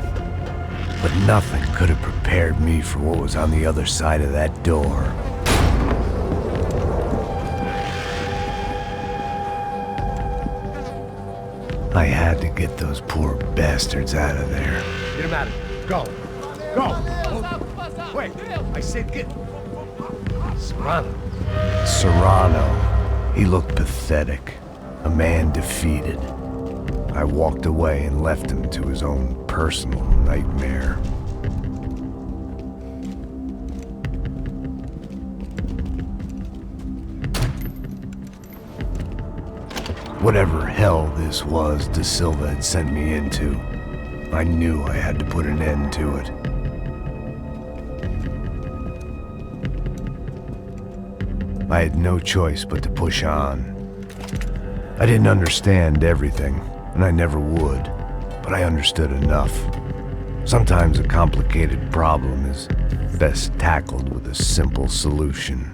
Speaker 2: But nothing could have prepared me for what was on the other side of that door. I had to get those poor bastards out of there.
Speaker 1: Get him out of here. Go. Go. Wait. I said get... Serrano.
Speaker 2: Serrano. He looked pathetic. A man defeated. I walked away and left him to his own personal nightmare. Whatever hell this was Da Silva had sent me into, I knew I had to put an end to it. I had no choice but to push on. I didn't understand everything, and I never would, but I understood enough. Sometimes a complicated problem is best tackled with a simple solution.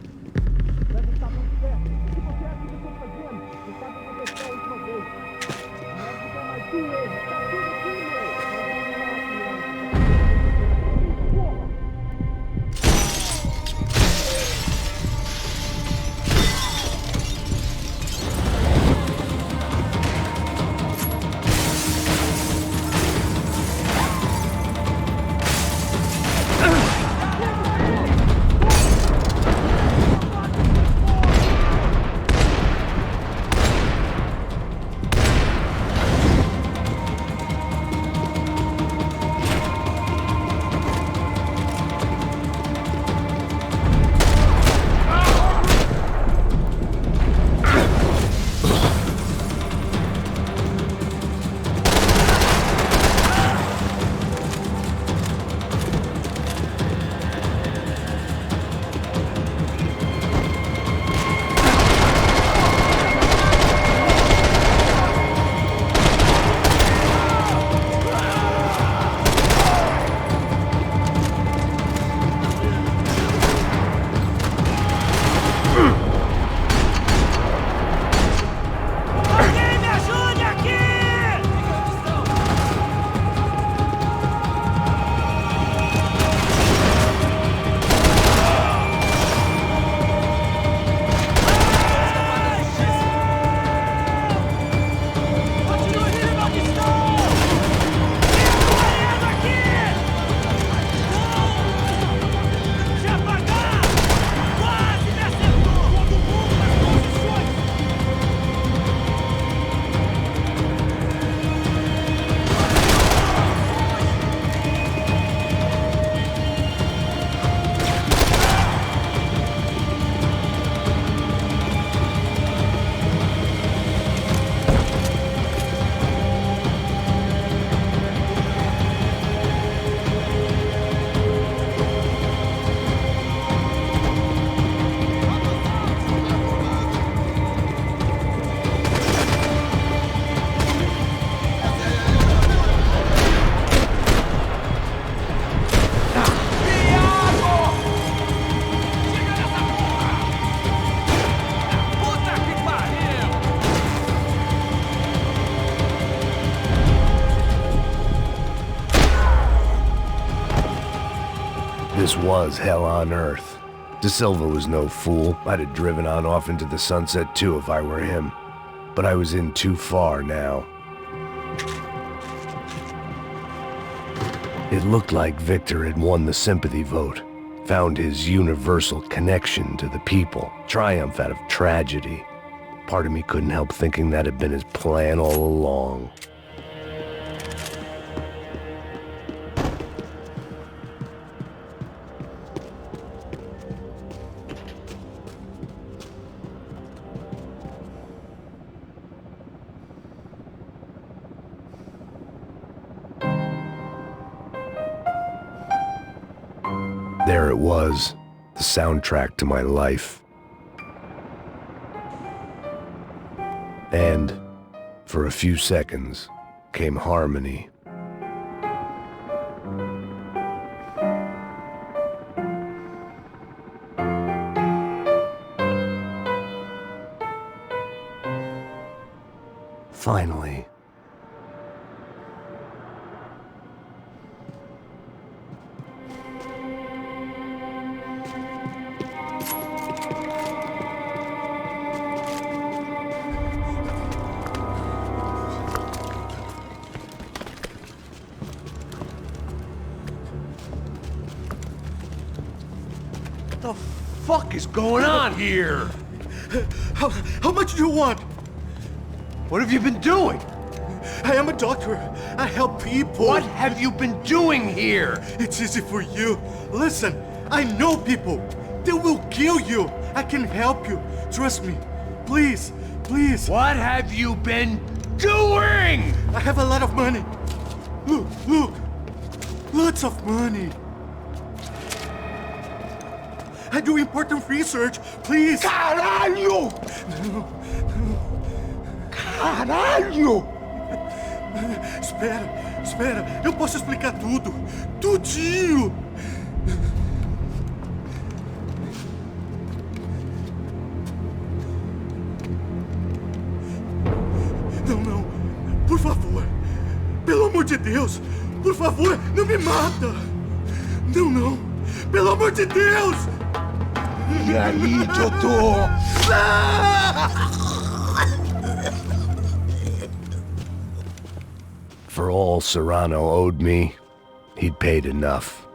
Speaker 2: was hell on earth. De Silva was no fool. I'd have driven on off into the sunset too if I were him. But I was in too far now. It looked like Victor had won the sympathy vote, found his universal connection to the people, triumph out of tragedy. Part of me couldn't help thinking that had been his plan all along. There it was, the soundtrack to my life. And, for a few seconds, came harmony. Finally.
Speaker 1: What the fuck is going on here?
Speaker 11: How much do you want?
Speaker 1: What have you been doing?
Speaker 11: I am a doctor. I help people.
Speaker 1: What have you been doing here?
Speaker 11: It's easy for you. Listen, I know people. They will kill you. I can help you. Trust me. Please, please.
Speaker 1: What have you been doing?
Speaker 11: I have a lot of money. Look, look. Lots of money. I do important research. Please.
Speaker 1: Caralho!
Speaker 11: No.
Speaker 1: Caralho!
Speaker 11: Espera. Eu posso explicar tudo. Tudinho. Não. Por favor. Pelo amor de Deus. Por favor, não me mata. Não. Pelo amor de Deus.
Speaker 1: E aí, doutor?
Speaker 2: For all Serrano owed me, he'd paid enough.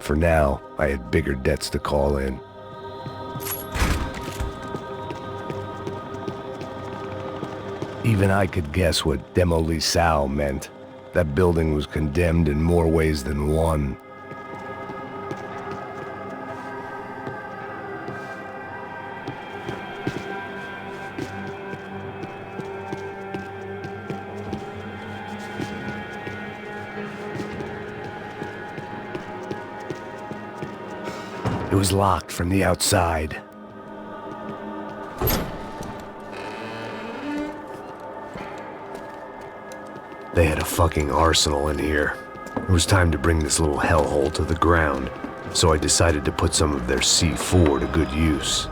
Speaker 2: For now, I had bigger debts to call in. Even I could guess what Demolisal meant. That building was condemned in more ways than one. It was locked from the outside. They had a fucking arsenal in here. It was time to bring this little hellhole to the ground, so I decided to put some of their C4 to good use.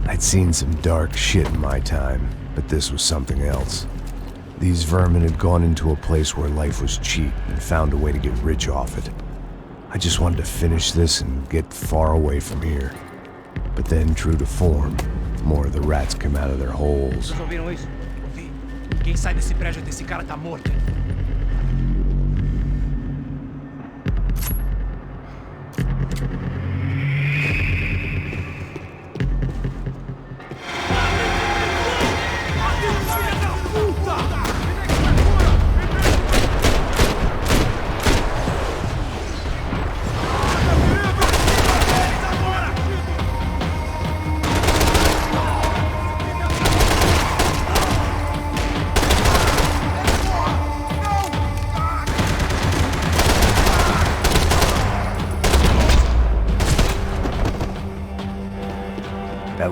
Speaker 2: I'd seen some dark shit in my time, but this was something else. These vermin had gone into a place where life was cheap and found a way to get rich off it. I just wanted to finish this and get far away from here. But then, true to form, more of the rats came out of their holes.
Speaker 6: Vocês ouviram isso? Ouvi. Quem sai desse prédio desse cara tá morto.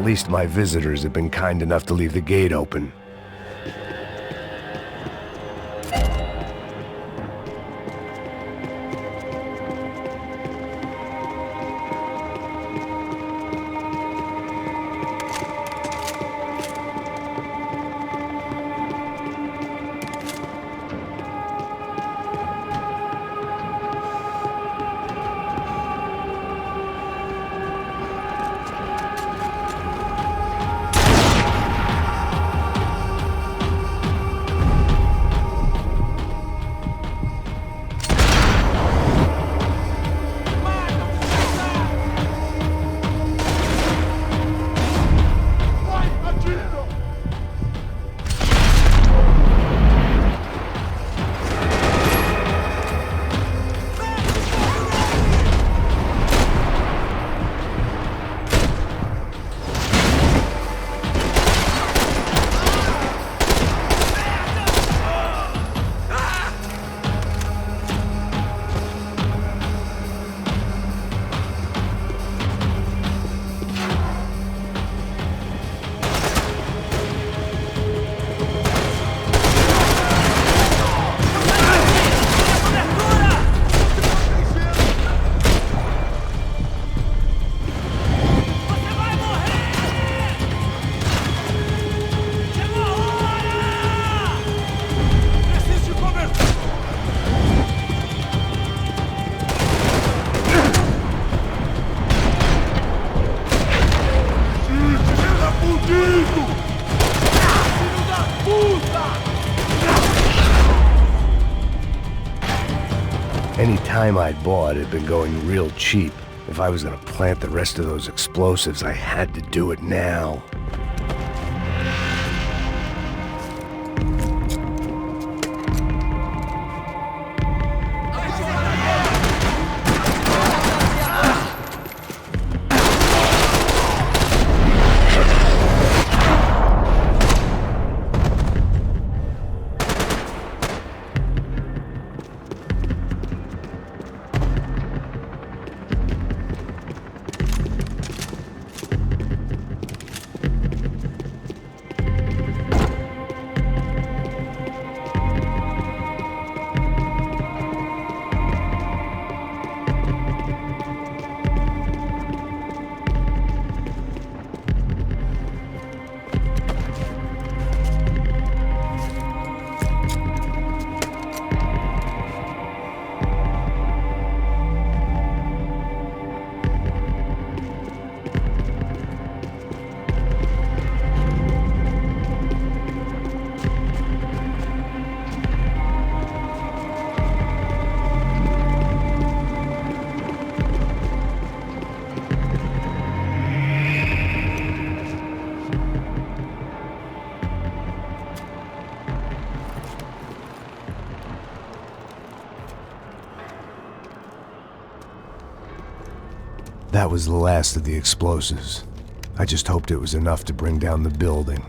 Speaker 2: At least my visitors have been kind enough to leave the gate open. Any time I'd bought had been going real cheap. If I was gonna plant the rest of those explosives, I had to do it now. That was the last of the explosives. I just hoped it was enough to bring down the building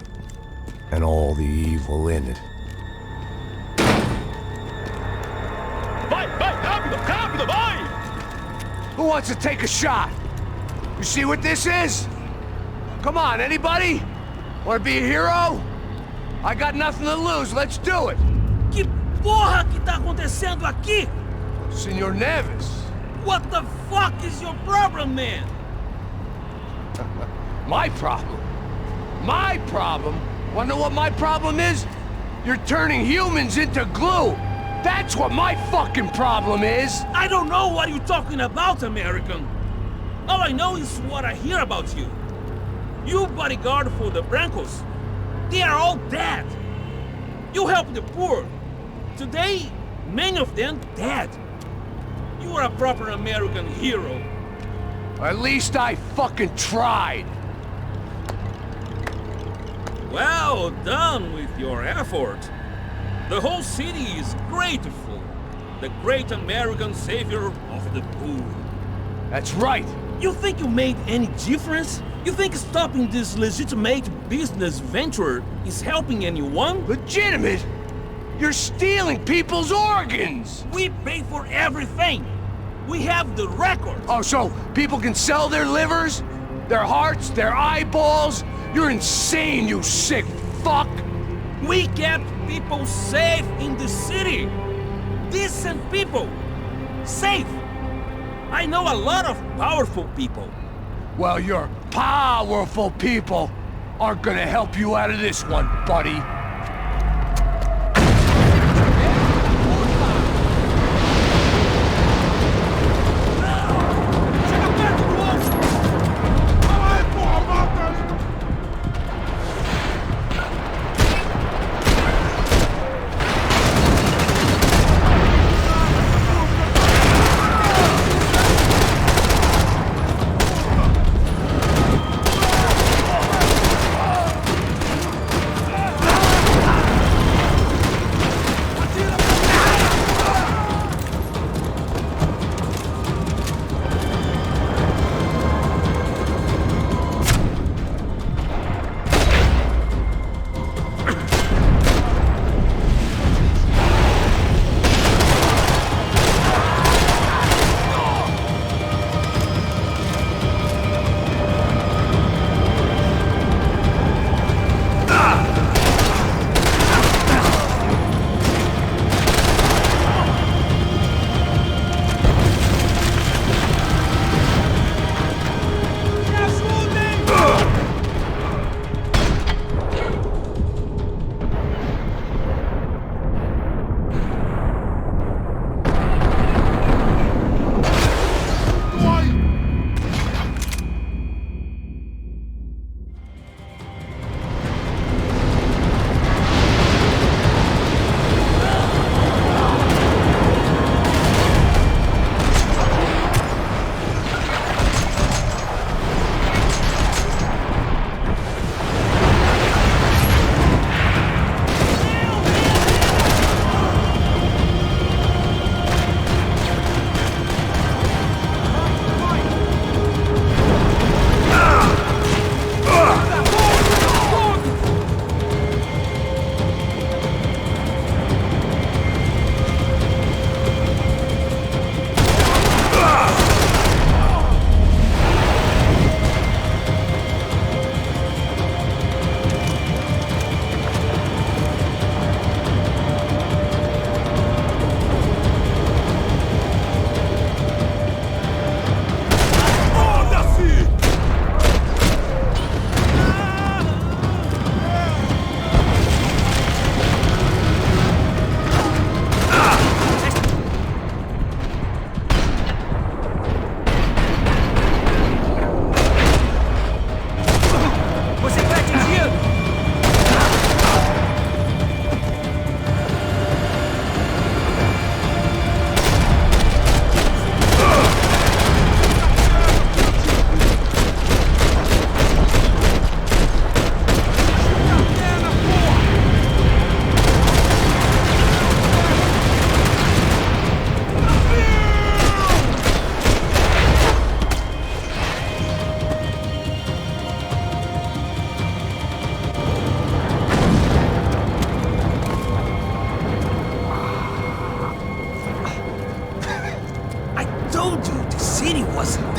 Speaker 2: and all the evil in it.
Speaker 1: Vai, rápido, rápido, vai! Who wants to take a shot? You see what this is? Come on, anybody? Want to be a hero? I got nothing to lose, let's do it!
Speaker 6: Que porra que tá acontecendo aqui?
Speaker 1: Senor Neves.
Speaker 6: What the fuck is your problem, man?
Speaker 1: My problem? My problem? Wanna know what my problem is? You're turning humans into glue! That's what my fucking problem is!
Speaker 6: I don't know what you're talking about, American. All I know is what I hear about you. You bodyguard for the Brancos. They are all dead. You help the poor. Today, many of them dead. You are a proper American hero.
Speaker 1: At least I fucking tried.
Speaker 6: Well done with your effort. The whole city is grateful. The great American savior of the poor.
Speaker 1: That's right.
Speaker 6: You think you made any difference? You think stopping this legitimate business venture is helping anyone?
Speaker 1: Legitimate? You're stealing people's organs!
Speaker 6: We pay for everything! We have the record!
Speaker 1: Oh, so people can sell their livers? Their hearts, their eyeballs. You're insane, you sick fuck!
Speaker 6: We kept people safe in the city. Decent people. Safe. I know a lot of powerful people.
Speaker 1: Well, your powerful people aren't gonna help you out of this one, buddy.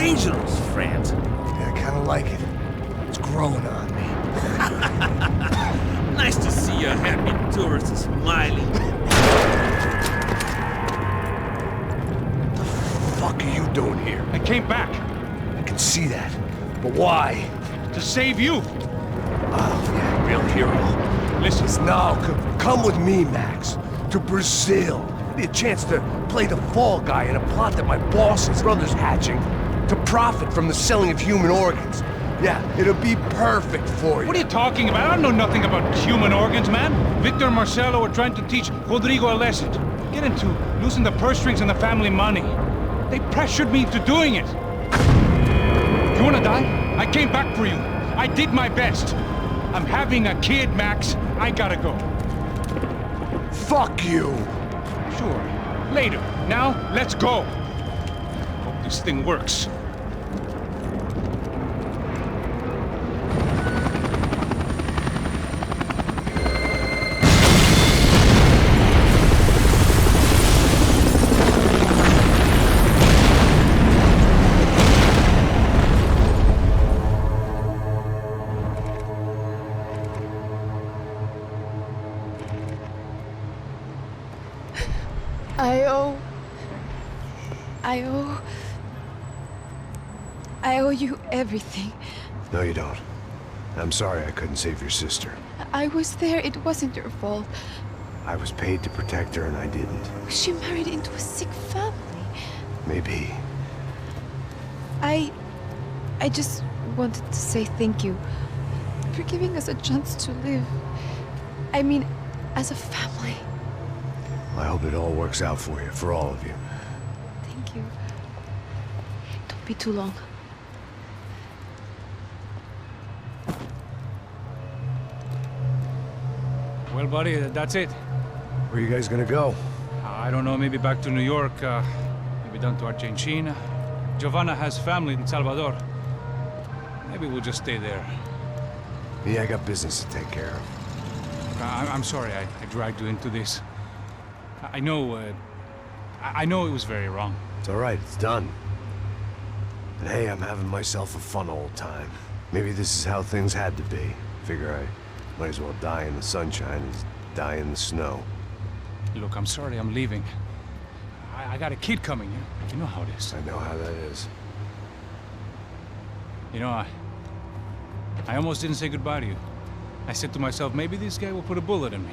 Speaker 6: dangerous, friend.
Speaker 1: Yeah, I kind of like it. It's growing on me.
Speaker 6: Nice to see a happy tourist smiling.
Speaker 1: What the fuck are you doing here?
Speaker 14: I came back.
Speaker 1: I can see that. But why?
Speaker 14: To save you.
Speaker 1: Oh, yeah, real hero.
Speaker 14: Listen.
Speaker 1: Now, come with me, Max. To Brazil. Be a chance to play the fall guy in a plot that my boss's brother's hatching to profit from the selling of human organs. Yeah, it'll be perfect for you.
Speaker 14: What are you talking about? I don't know nothing about human organs, man. Victor and Marcelo are trying to teach Rodrigo a lesson. Get into losing the purse strings and the family money. They pressured me into doing it. You wanna die? I came back for you. I did my best. I'm having a kid, Max. I gotta go.
Speaker 1: Fuck you!
Speaker 14: Sure. Later. Now, let's go. Hope this thing works.
Speaker 3: I owe you everything.
Speaker 2: No, you don't. I'm sorry I couldn't save your sister.
Speaker 3: I was there. It wasn't your fault.
Speaker 2: I was paid to protect her and I didn't.
Speaker 3: She married into a sick family.
Speaker 2: Maybe.
Speaker 3: I just wanted to say thank you for giving us a chance to live. I mean, as a family.
Speaker 2: I hope it all works out for you, for all of you.
Speaker 3: Thank you. Don't be too long.
Speaker 14: Well, buddy, that's it.
Speaker 2: Where are you guys gonna go?
Speaker 14: I don't know, maybe back to New York, maybe down to Argentina. Giovanna has family in Salvador. Maybe we'll just stay there.
Speaker 2: Me, I got business to take care of.
Speaker 14: I'm sorry I dragged you into this. I know it was very wrong.
Speaker 2: It's all right, it's done. And hey, I'm having myself a fun old time. Maybe this is how things had to be. Figure I might as well die in the sunshine as die in the snow.
Speaker 14: Look, I'm sorry I'm leaving. I got a kid coming. You know how it is.
Speaker 2: I know how that is.
Speaker 14: You know, I almost didn't say goodbye to you. I said to myself, maybe this guy will put a bullet in me.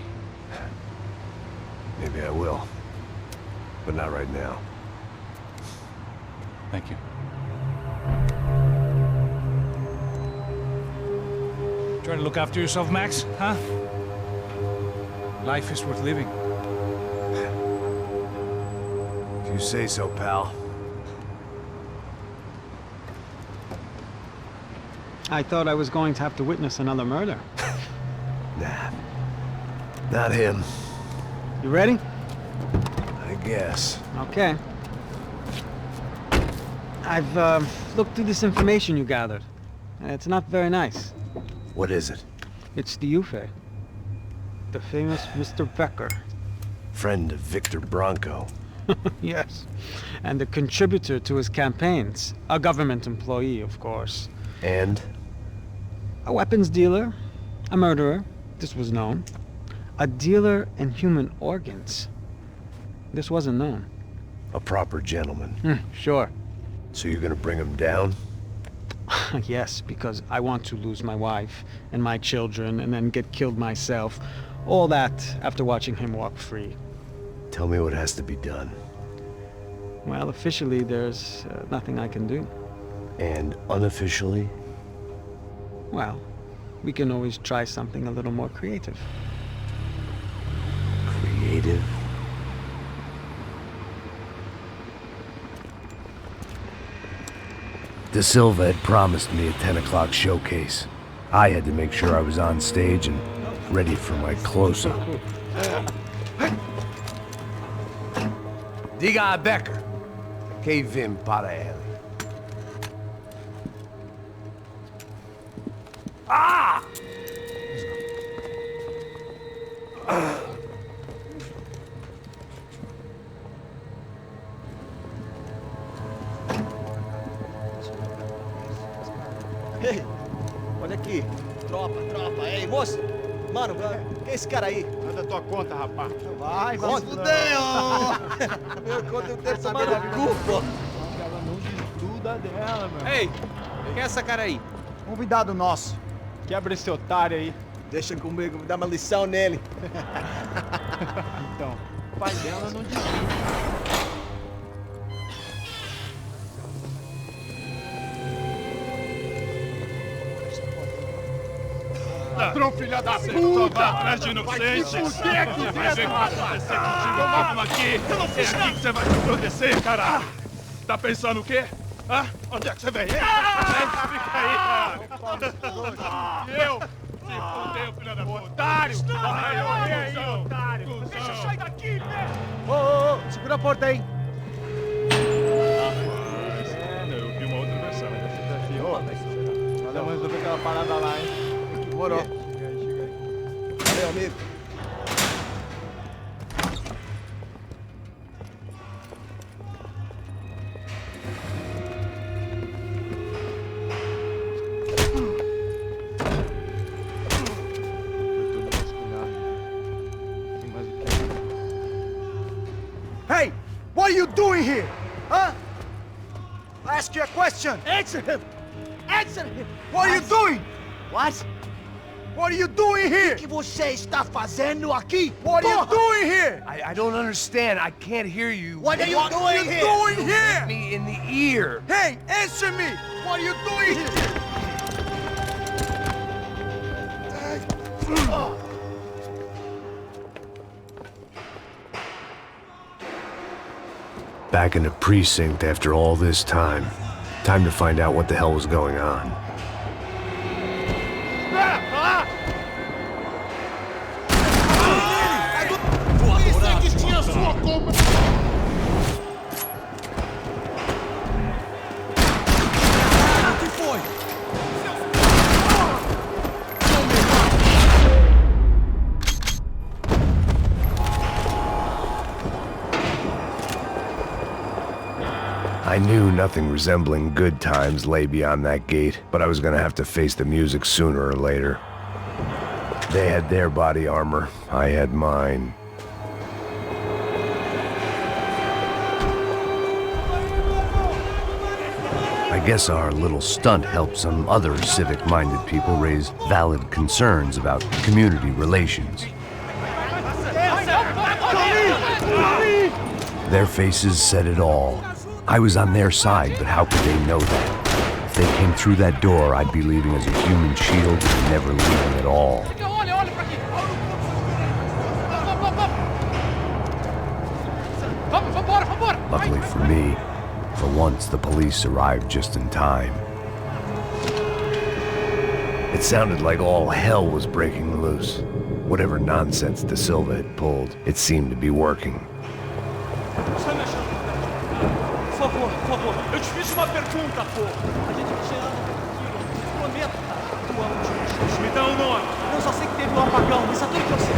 Speaker 2: Maybe I will. But not right now.
Speaker 14: Thank you. Try to look after yourself, Max, huh? Life is worth living.
Speaker 2: If you say so, pal.
Speaker 4: I thought I was going to have to witness another murder.
Speaker 2: Nah. Not him.
Speaker 4: You ready?
Speaker 2: I guess.
Speaker 4: Okay. I've looked through this information you gathered. It's not very nice.
Speaker 2: What is it?
Speaker 4: It's the Ufe. The famous Mr. Becker.
Speaker 2: Friend of Victor Bronco.
Speaker 4: Yes. And a contributor to his campaigns. A government employee, of course.
Speaker 2: And?
Speaker 4: A weapons dealer. A murderer. This was known. A dealer in human organs. This wasn't known.
Speaker 2: A proper gentleman.
Speaker 4: Sure.
Speaker 2: So you're gonna bring him down?
Speaker 4: Yes, because I want to lose my wife and my children and then get killed myself. All that after watching him walk free.
Speaker 2: Tell me what has to be done.
Speaker 4: Well, officially, there's nothing I can do.
Speaker 2: And unofficially?
Speaker 4: Well, we can always try something a little more creative.
Speaker 2: Creative? De Silva had promised me a 10 o'clock showcase. I had to make sure I was on stage and ready for my close-up. Diga a Becker. Que vim para ele. Ah!
Speaker 15: Ei, olha aqui. Tropa. Ei, moço. Mano, quem é esse cara aí?
Speaker 11: Manda tua conta, rapaz.
Speaker 15: Vai se fuder, ó. Meu conta eu quero saber da culpa.
Speaker 11: Ela não desgruda dela, meu.
Speaker 12: Ei, quem é essa cara aí?
Speaker 11: Convidado nosso. Quebra esse otário aí.
Speaker 15: Deixa comigo, me dá uma lição nele.
Speaker 11: Então, o pai dela não desgruda.
Speaker 5: Ladrão, filha da puta! Vai atrás de inocente! Vai ver o que vai acontecer contigo! Vamos aqui! É aqui que você vai se proteger, cara! Tá pensando o quê? Hã? Onde é que você vem? Fica aí, cara! Eu? Se fudeu, filha da puta! Otário! Vai aí, otário! Deixa eu sair daqui, velho!
Speaker 15: Ô, segura a porta aí!
Speaker 5: Eu vi uma outra versão.
Speaker 11: Valeu, mas resolver aquela parada lá, hein?
Speaker 15: Demorou.
Speaker 11: Chega aí.
Speaker 15: Valeu, amigo. Hey, what are you doing here? Huh? I ask you a question. Answer him! Answer him! What are you doing? What? What are you doing here? O que você está fazendo aqui? What are you doing here?
Speaker 1: I don't understand. I can't hear you.
Speaker 15: What are you doing here? What are you doing here?
Speaker 1: Me in the ear.
Speaker 15: Hey, answer me! What are you doing here?
Speaker 2: Back in the precinct after all this time. Time to find out what the hell was going on. I knew nothing resembling good times lay beyond that gate, but I was gonna have to face the music sooner or later. They had their body armor, I had mine. I guess our little stunt helped some other civic-minded people raise valid concerns about community relations. Their faces said it all. I was on their side, but how could they know that? If they came through that door, I'd be leaving as a human shield and never leaving at all. Luckily for me, for once the police arrived just in time. It sounded like all hell was breaking loose. Whatever nonsense De Silva had pulled, it seemed to be working.
Speaker 15: Por favor, eu te fiz uma pergunta, pô. A gente te ama, prometo, tá? Tu ama o Júlio. Me dá um nome. Eu só sei que teve um apagão, isso é tudo que eu sei.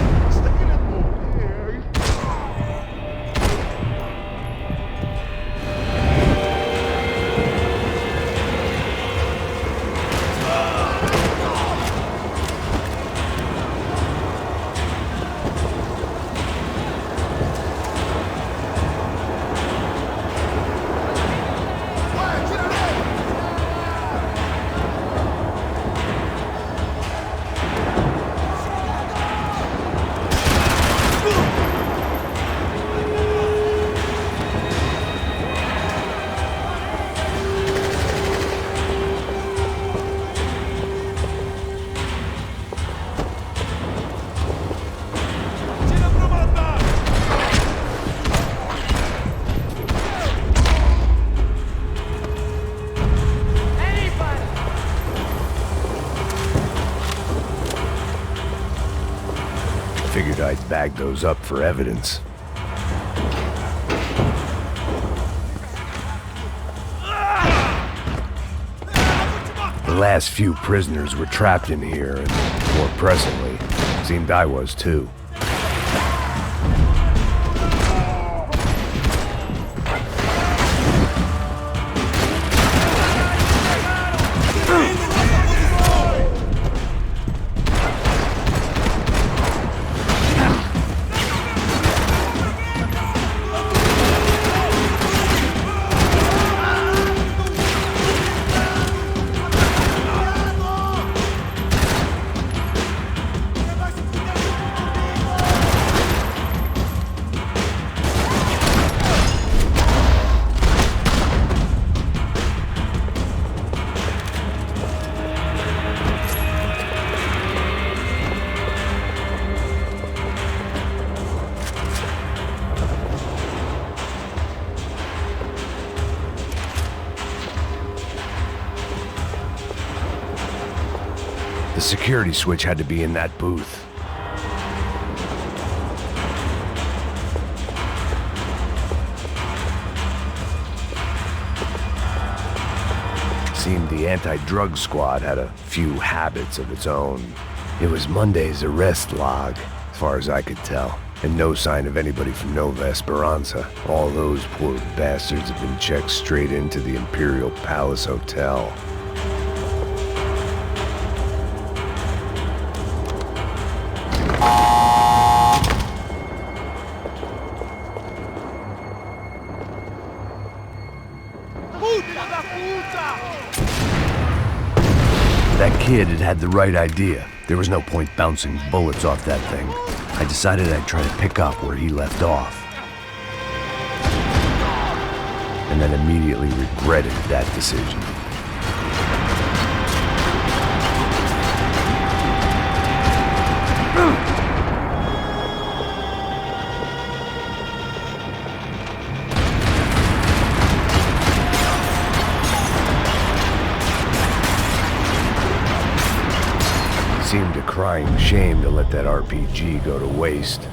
Speaker 2: Figured I'd bag those up for evidence. The last few prisoners were trapped in here, and more presently, seemed I was too. The security switch had to be in that booth. Seemed the anti-drug squad had a few habits of its own. It was Monday's arrest log, as far as I could tell, and no sign of anybody from Nova Esperanza. All those poor bastards have been checked straight into the Imperial Palace Hotel. That kid had had the right idea. There was no point bouncing bullets off that thing. I decided I'd try to pick up where he left off. And then immediately regretted that decision. Seemed a crying shame to let that RPG go to waste.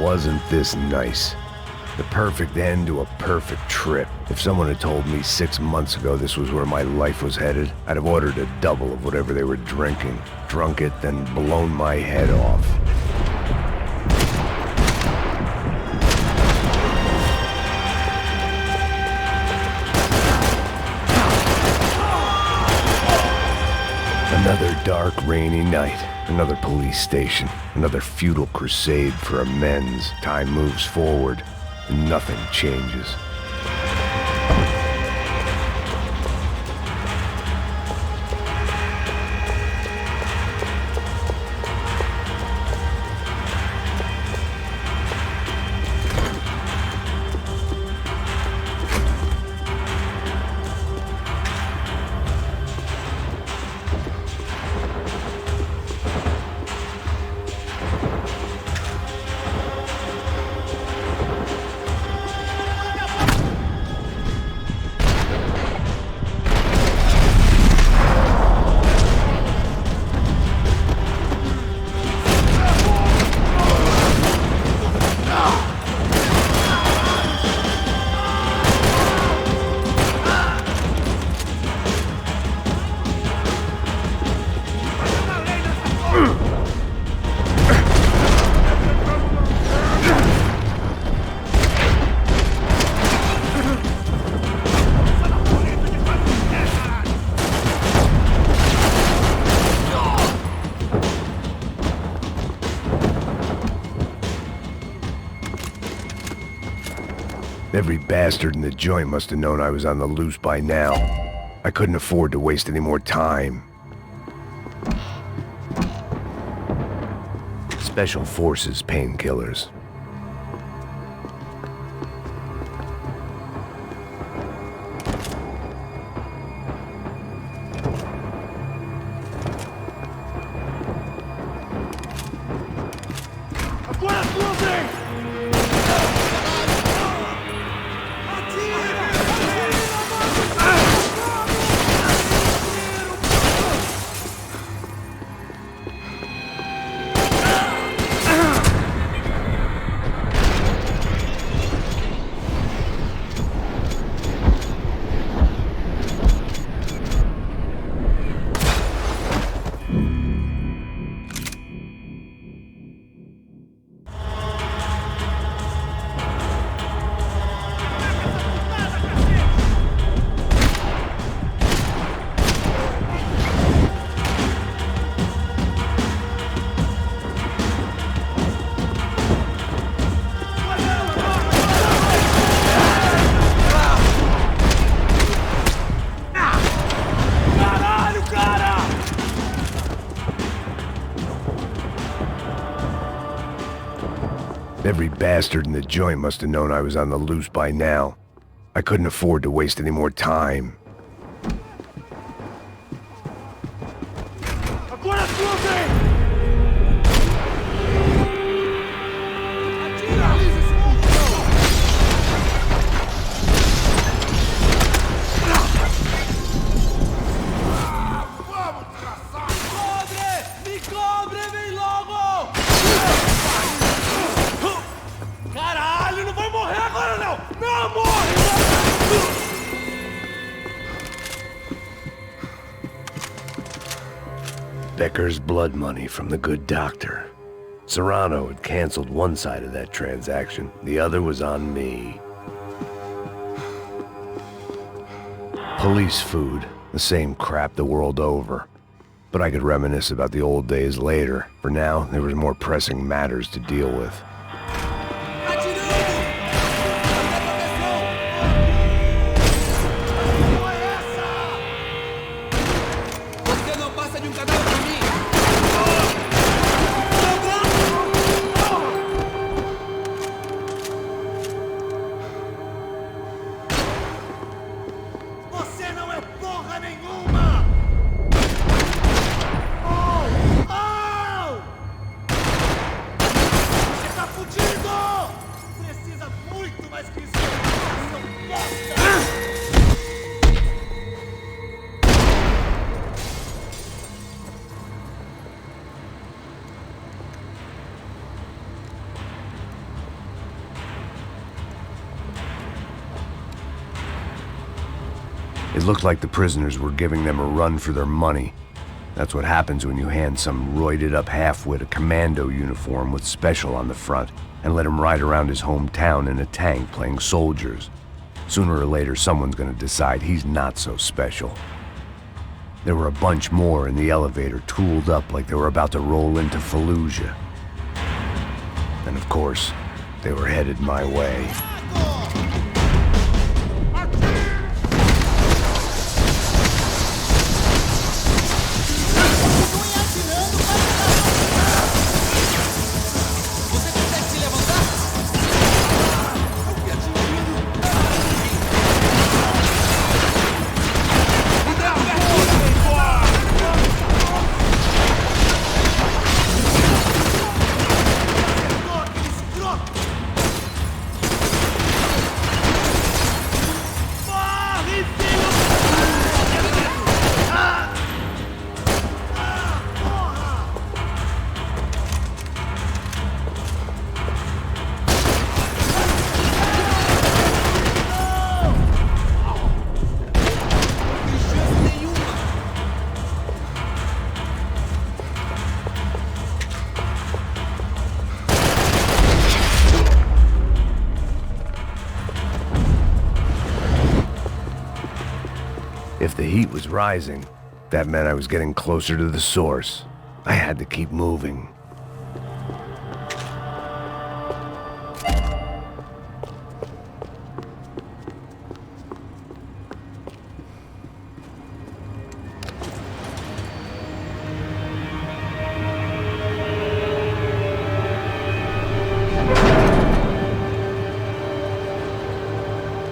Speaker 2: Wasn't this nice? The perfect end to a perfect trip. If someone had told me 6 months ago this was where my life was headed, I'd have ordered a double of whatever they were drinking, drunk it, then blown my head off. Another dark, rainy night. Another police station. Another futile crusade for amends. Time moves forward, and nothing changes. Every bastard in the joint must have known I was on the loose by now. I couldn't afford to waste any more time. Special Forces painkillers. Every bastard in the joint must have known I was on the loose by now. I couldn't afford to waste any more time.
Speaker 11: Agora tudo!
Speaker 2: Becker's blood money from the good doctor. Serrano had canceled one side of that transaction. The other was on me. Police food, the same crap the world over. But I could reminisce about the old days later. For now, there was more pressing matters to deal with. It looked like the prisoners were giving them a run for their money. That's what happens when you hand some roided-up halfwit a commando uniform with special on the front and let him ride around his hometown in a tank playing soldiers. Sooner or later, someone's gonna decide he's not so special. There were a bunch more in the elevator, tooled up like they were about to roll into Fallujah. And of course, they were headed my way. If the heat was rising, that meant I was getting closer to the source. I had to keep moving.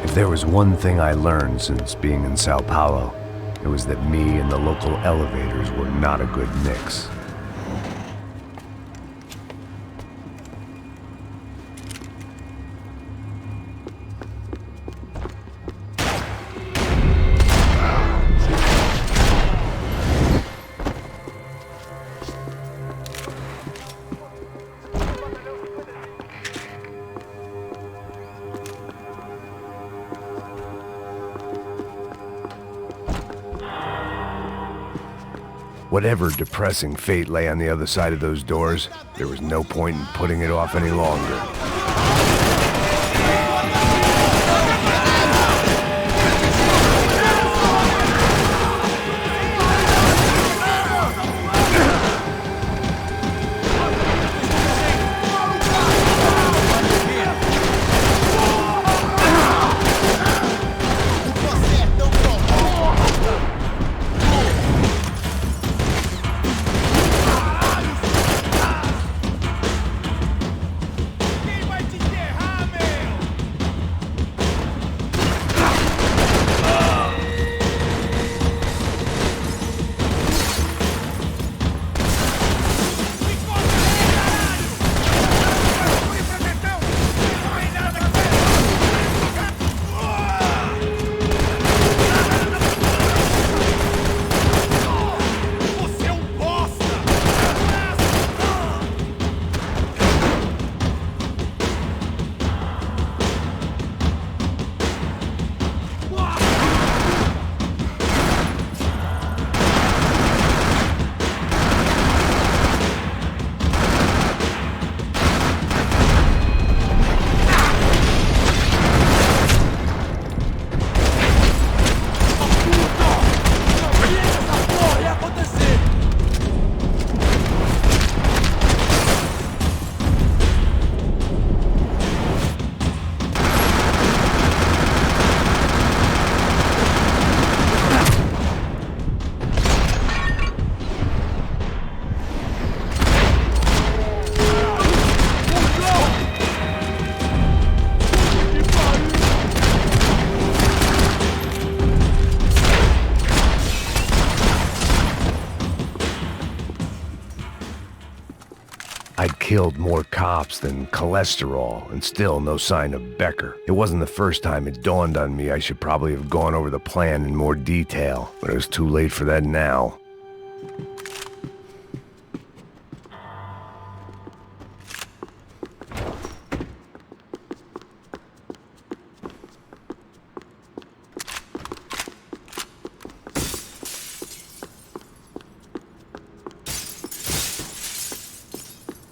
Speaker 2: If there was one thing I learned since being in Sao Paulo, it was that me and the local elevators were not a good mix. Whatever depressing fate lay on the other side of those doors, there was no point in putting it off any longer. I'd killed more cops than cholesterol, and still no sign of Becker. It wasn't the first time it dawned on me I should probably have gone over the plan in more detail, but it was too late for that now.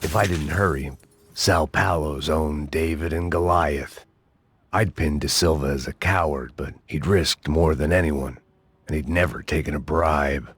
Speaker 2: If I didn't hurry, Sao Paulo's own David and Goliath. I'd pinned De Silva as a coward, but he'd risked more than anyone, and he'd never taken a bribe.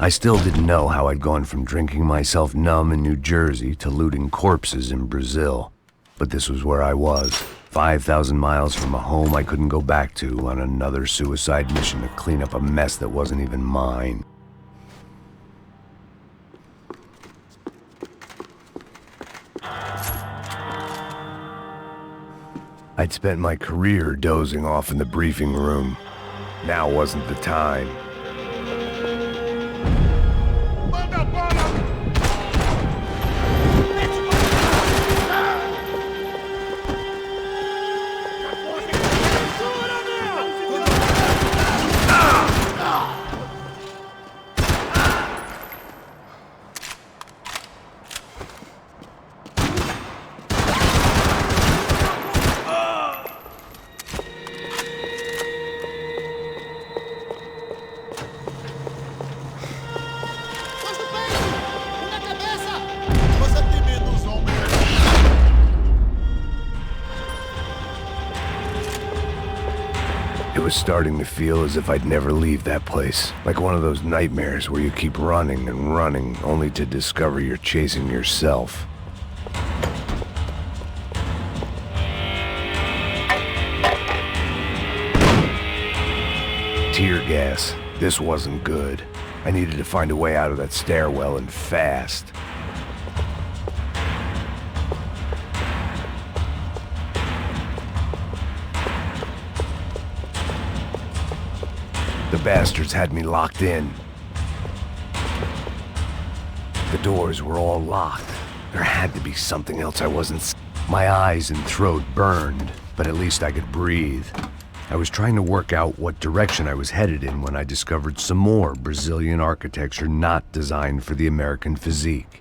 Speaker 2: I still didn't know how I'd gone from drinking myself numb in New Jersey to looting corpses in Brazil. But this was where I was, 5,000 miles from a home I couldn't go back to, on another suicide mission to clean up a mess that wasn't even mine. I'd spent my career dozing off in the briefing room. Now wasn't the time. It was starting to feel as if I'd never leave that place. Like one of those nightmares where you keep running and running, only to discover you're chasing yourself. Tear gas. This wasn't good. I needed to find a way out of that stairwell, and fast. The bastards had me locked in. The doors were all locked. There had to be something else I wasn't. My eyes and throat burned, but at least I could breathe. I was trying to work out what direction I was headed in when I discovered some more Brazilian architecture not designed for the American physique.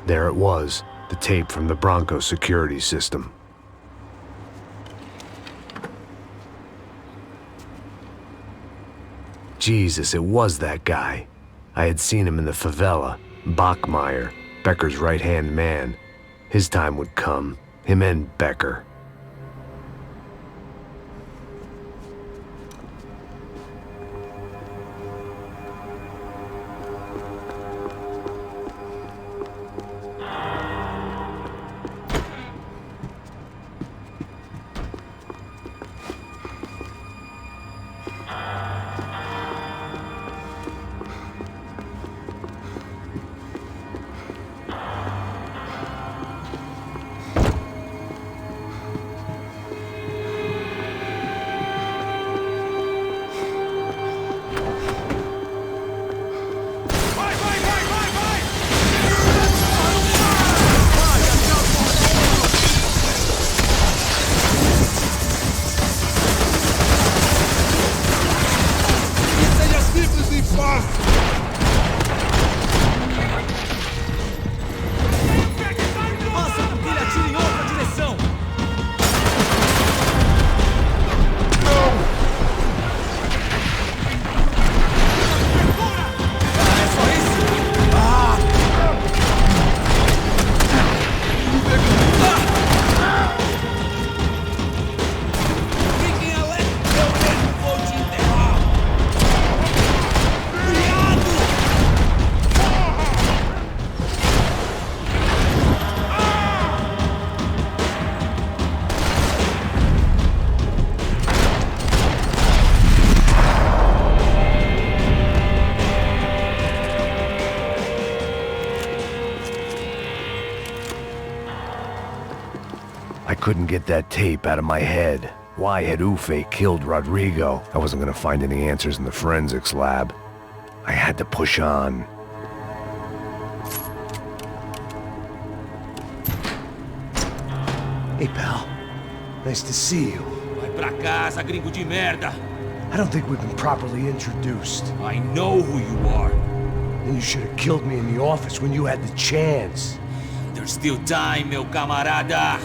Speaker 2: There it was, the tape from the Bronco security system. Jesus, it was that guy. I had seen him in the favela, Bachmeyer, Becker's right-hand man. His time would come, him and Becker. couldn't get that tape out of my head. Why had Ufe killed Rodrigo? I wasn't gonna find any answers in the forensics lab. I had to push on.
Speaker 1: Hey, pal. Nice to see you.
Speaker 6: Vai pra casa, gringo de merda.
Speaker 1: I don't think we've been properly introduced.
Speaker 6: I know who you are.
Speaker 1: Then you should have killed me in the office when you had the chance.
Speaker 6: There's still time, meu camarada.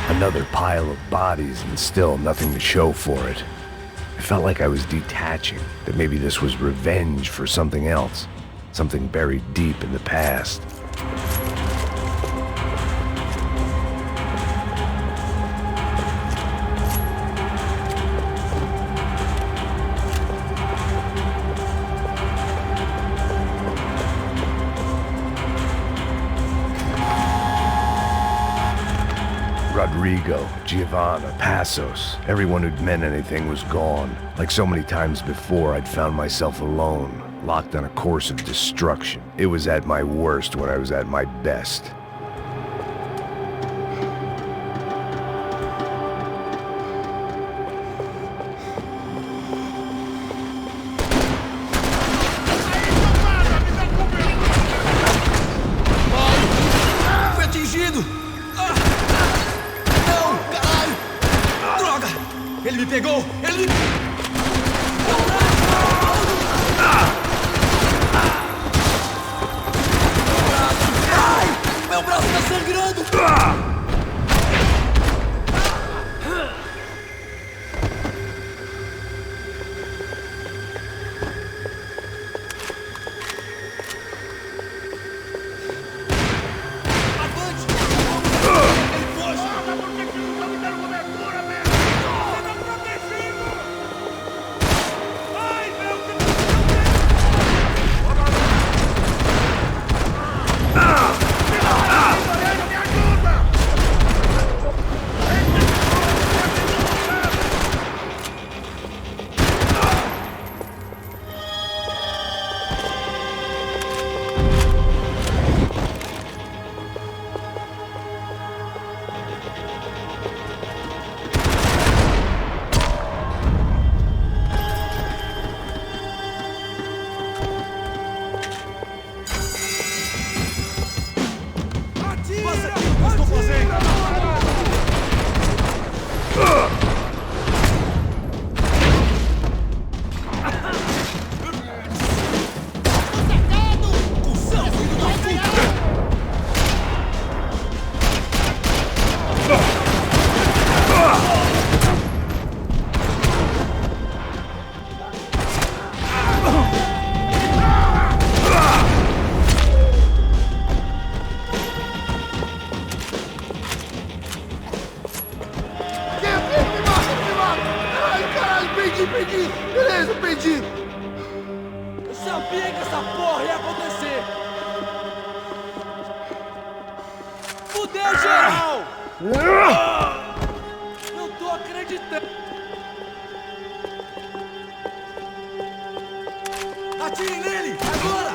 Speaker 2: Another pile of bodies and still nothing to show for it. I felt like I was detaching, that maybe this was revenge for something else, something buried deep in the past. Rodrigo, Giovanna, Passos, everyone who'd meant anything was gone. Like so many times before, I'd found myself alone, locked on a course of destruction. It was at my worst when I was at my best.
Speaker 16: Foi atingido! Não, caralho! Droga! Ele me pegou! Ele me... Ai! Meu
Speaker 15: Entendi! Beleza, entendi!
Speaker 16: Eu sabia que essa porra ia acontecer! Fudeu, geral! Não tô acreditando! Atire nele! Agora!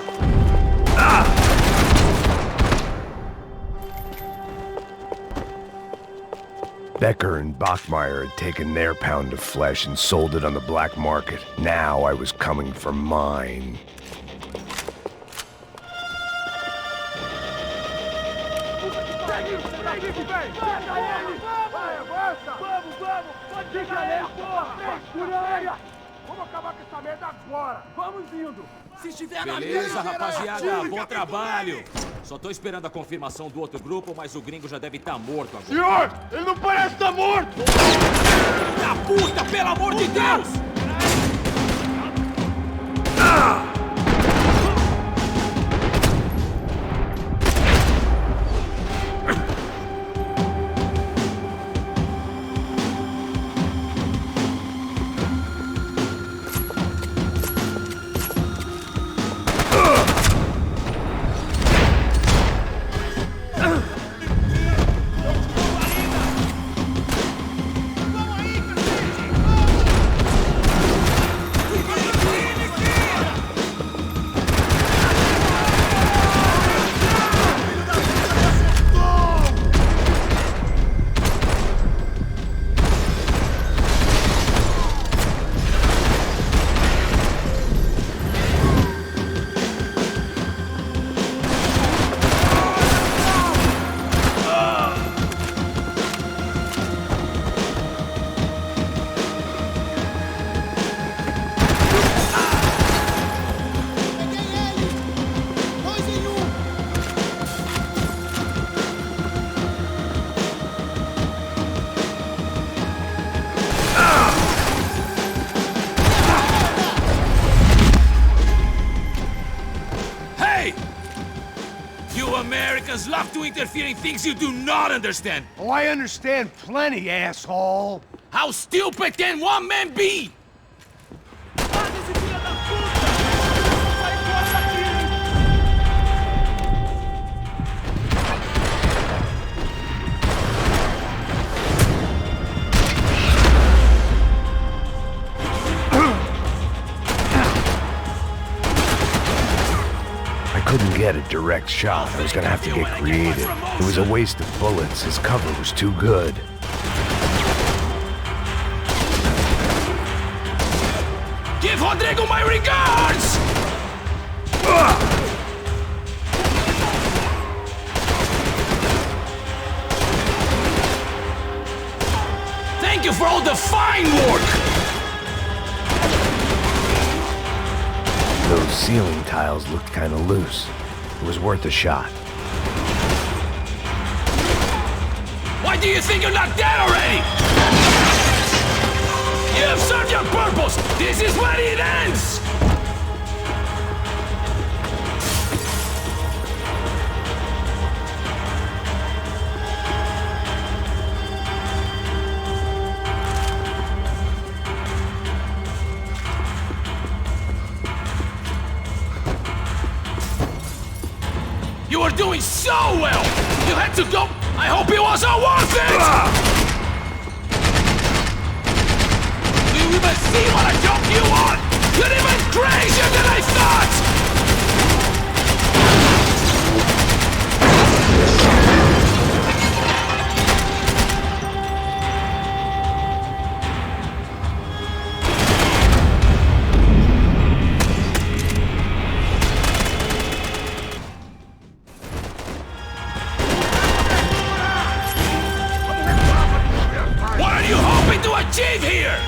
Speaker 2: Becker and Bachmeyer had taken their pound of flesh and sold it on the black market. Now I was coming for mine.
Speaker 11: Vamos acabar com essa merda agora!
Speaker 16: Vamos indo! Se estiver na
Speaker 17: Beleza,
Speaker 16: mesa,
Speaker 17: rapaziada, bom trabalho! Só tô esperando a confirmação do outro grupo, mas o gringo já deve estar morto agora.
Speaker 11: Senhor, ele não parece estar morto!
Speaker 17: Da puta, pelo amor de Deus!
Speaker 6: Americans love to interfere in things you do not understand.
Speaker 1: Oh, I understand plenty, asshole.
Speaker 6: How stupid can one man be?
Speaker 2: I couldn't get a direct shot. I was gonna have to get creative. It was a waste of bullets. His cover was too good.
Speaker 6: Give Rodrigo my regards! Thank you for all the fine work!
Speaker 2: Those ceiling tiles looked kinda loose. It was worth a shot.
Speaker 6: Why do you think you're not dead already? You have served your purpose! This is where it ends! You were doing so well! You had to go! I hope it was all worth it! Do you even see what a joke you are? You're even crazier than I thought! What are you hoping to achieve here?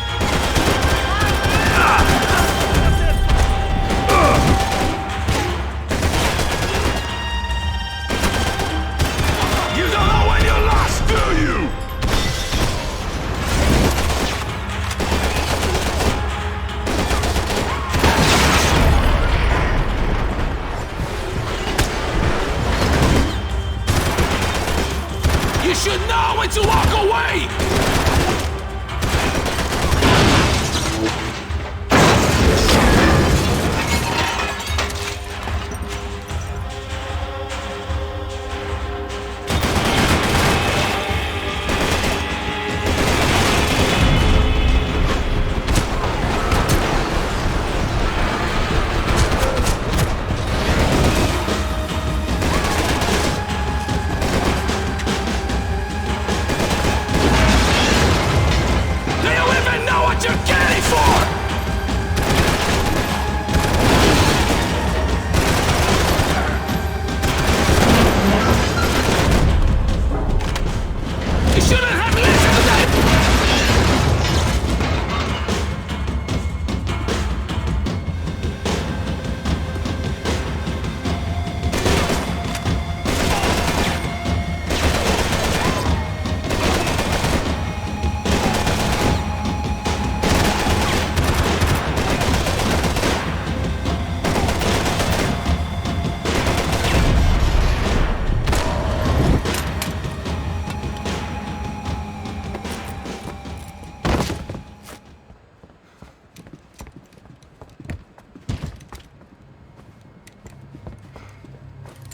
Speaker 6: You don't know when you're lost, do you? You should know when to walk away!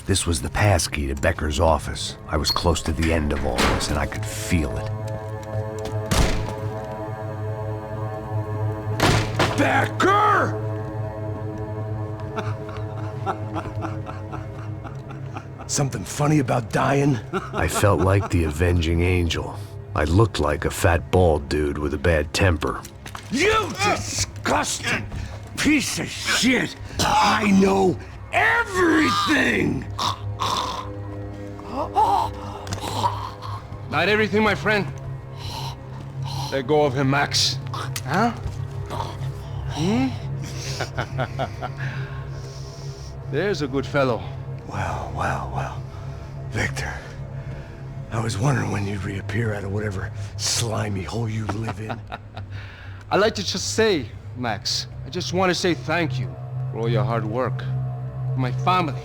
Speaker 2: This was the passkey to Becker's office. I was close to the end of all this, and I could feel it.
Speaker 1: Becker! Something funny about dying?
Speaker 2: I felt like the avenging angel. I looked like a fat bald dude with a bad temper.
Speaker 1: You disgusting piece of shit! I know everything!
Speaker 14: Not everything, my friend. Let go of him, Max. Huh? There's a good fellow.
Speaker 1: Well. Victor, I was wondering when you'd reappear out of whatever slimy hole you live in.
Speaker 14: I'd like to just say, Max, I just want to say thank you for all your hard work, for my family,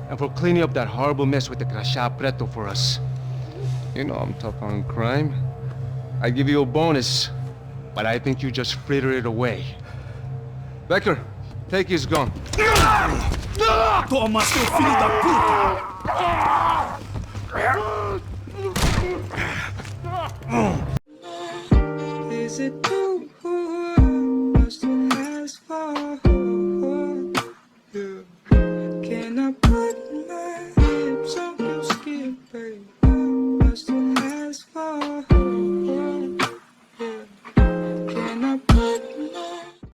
Speaker 14: and for cleaning up that horrible mess with the Crachá Preto for us. You know I'm tough on crime. I give you a bonus, but I think you just fritter it away. Becker, take his gun.
Speaker 16: Toma, seu filho da puta!
Speaker 11: Is it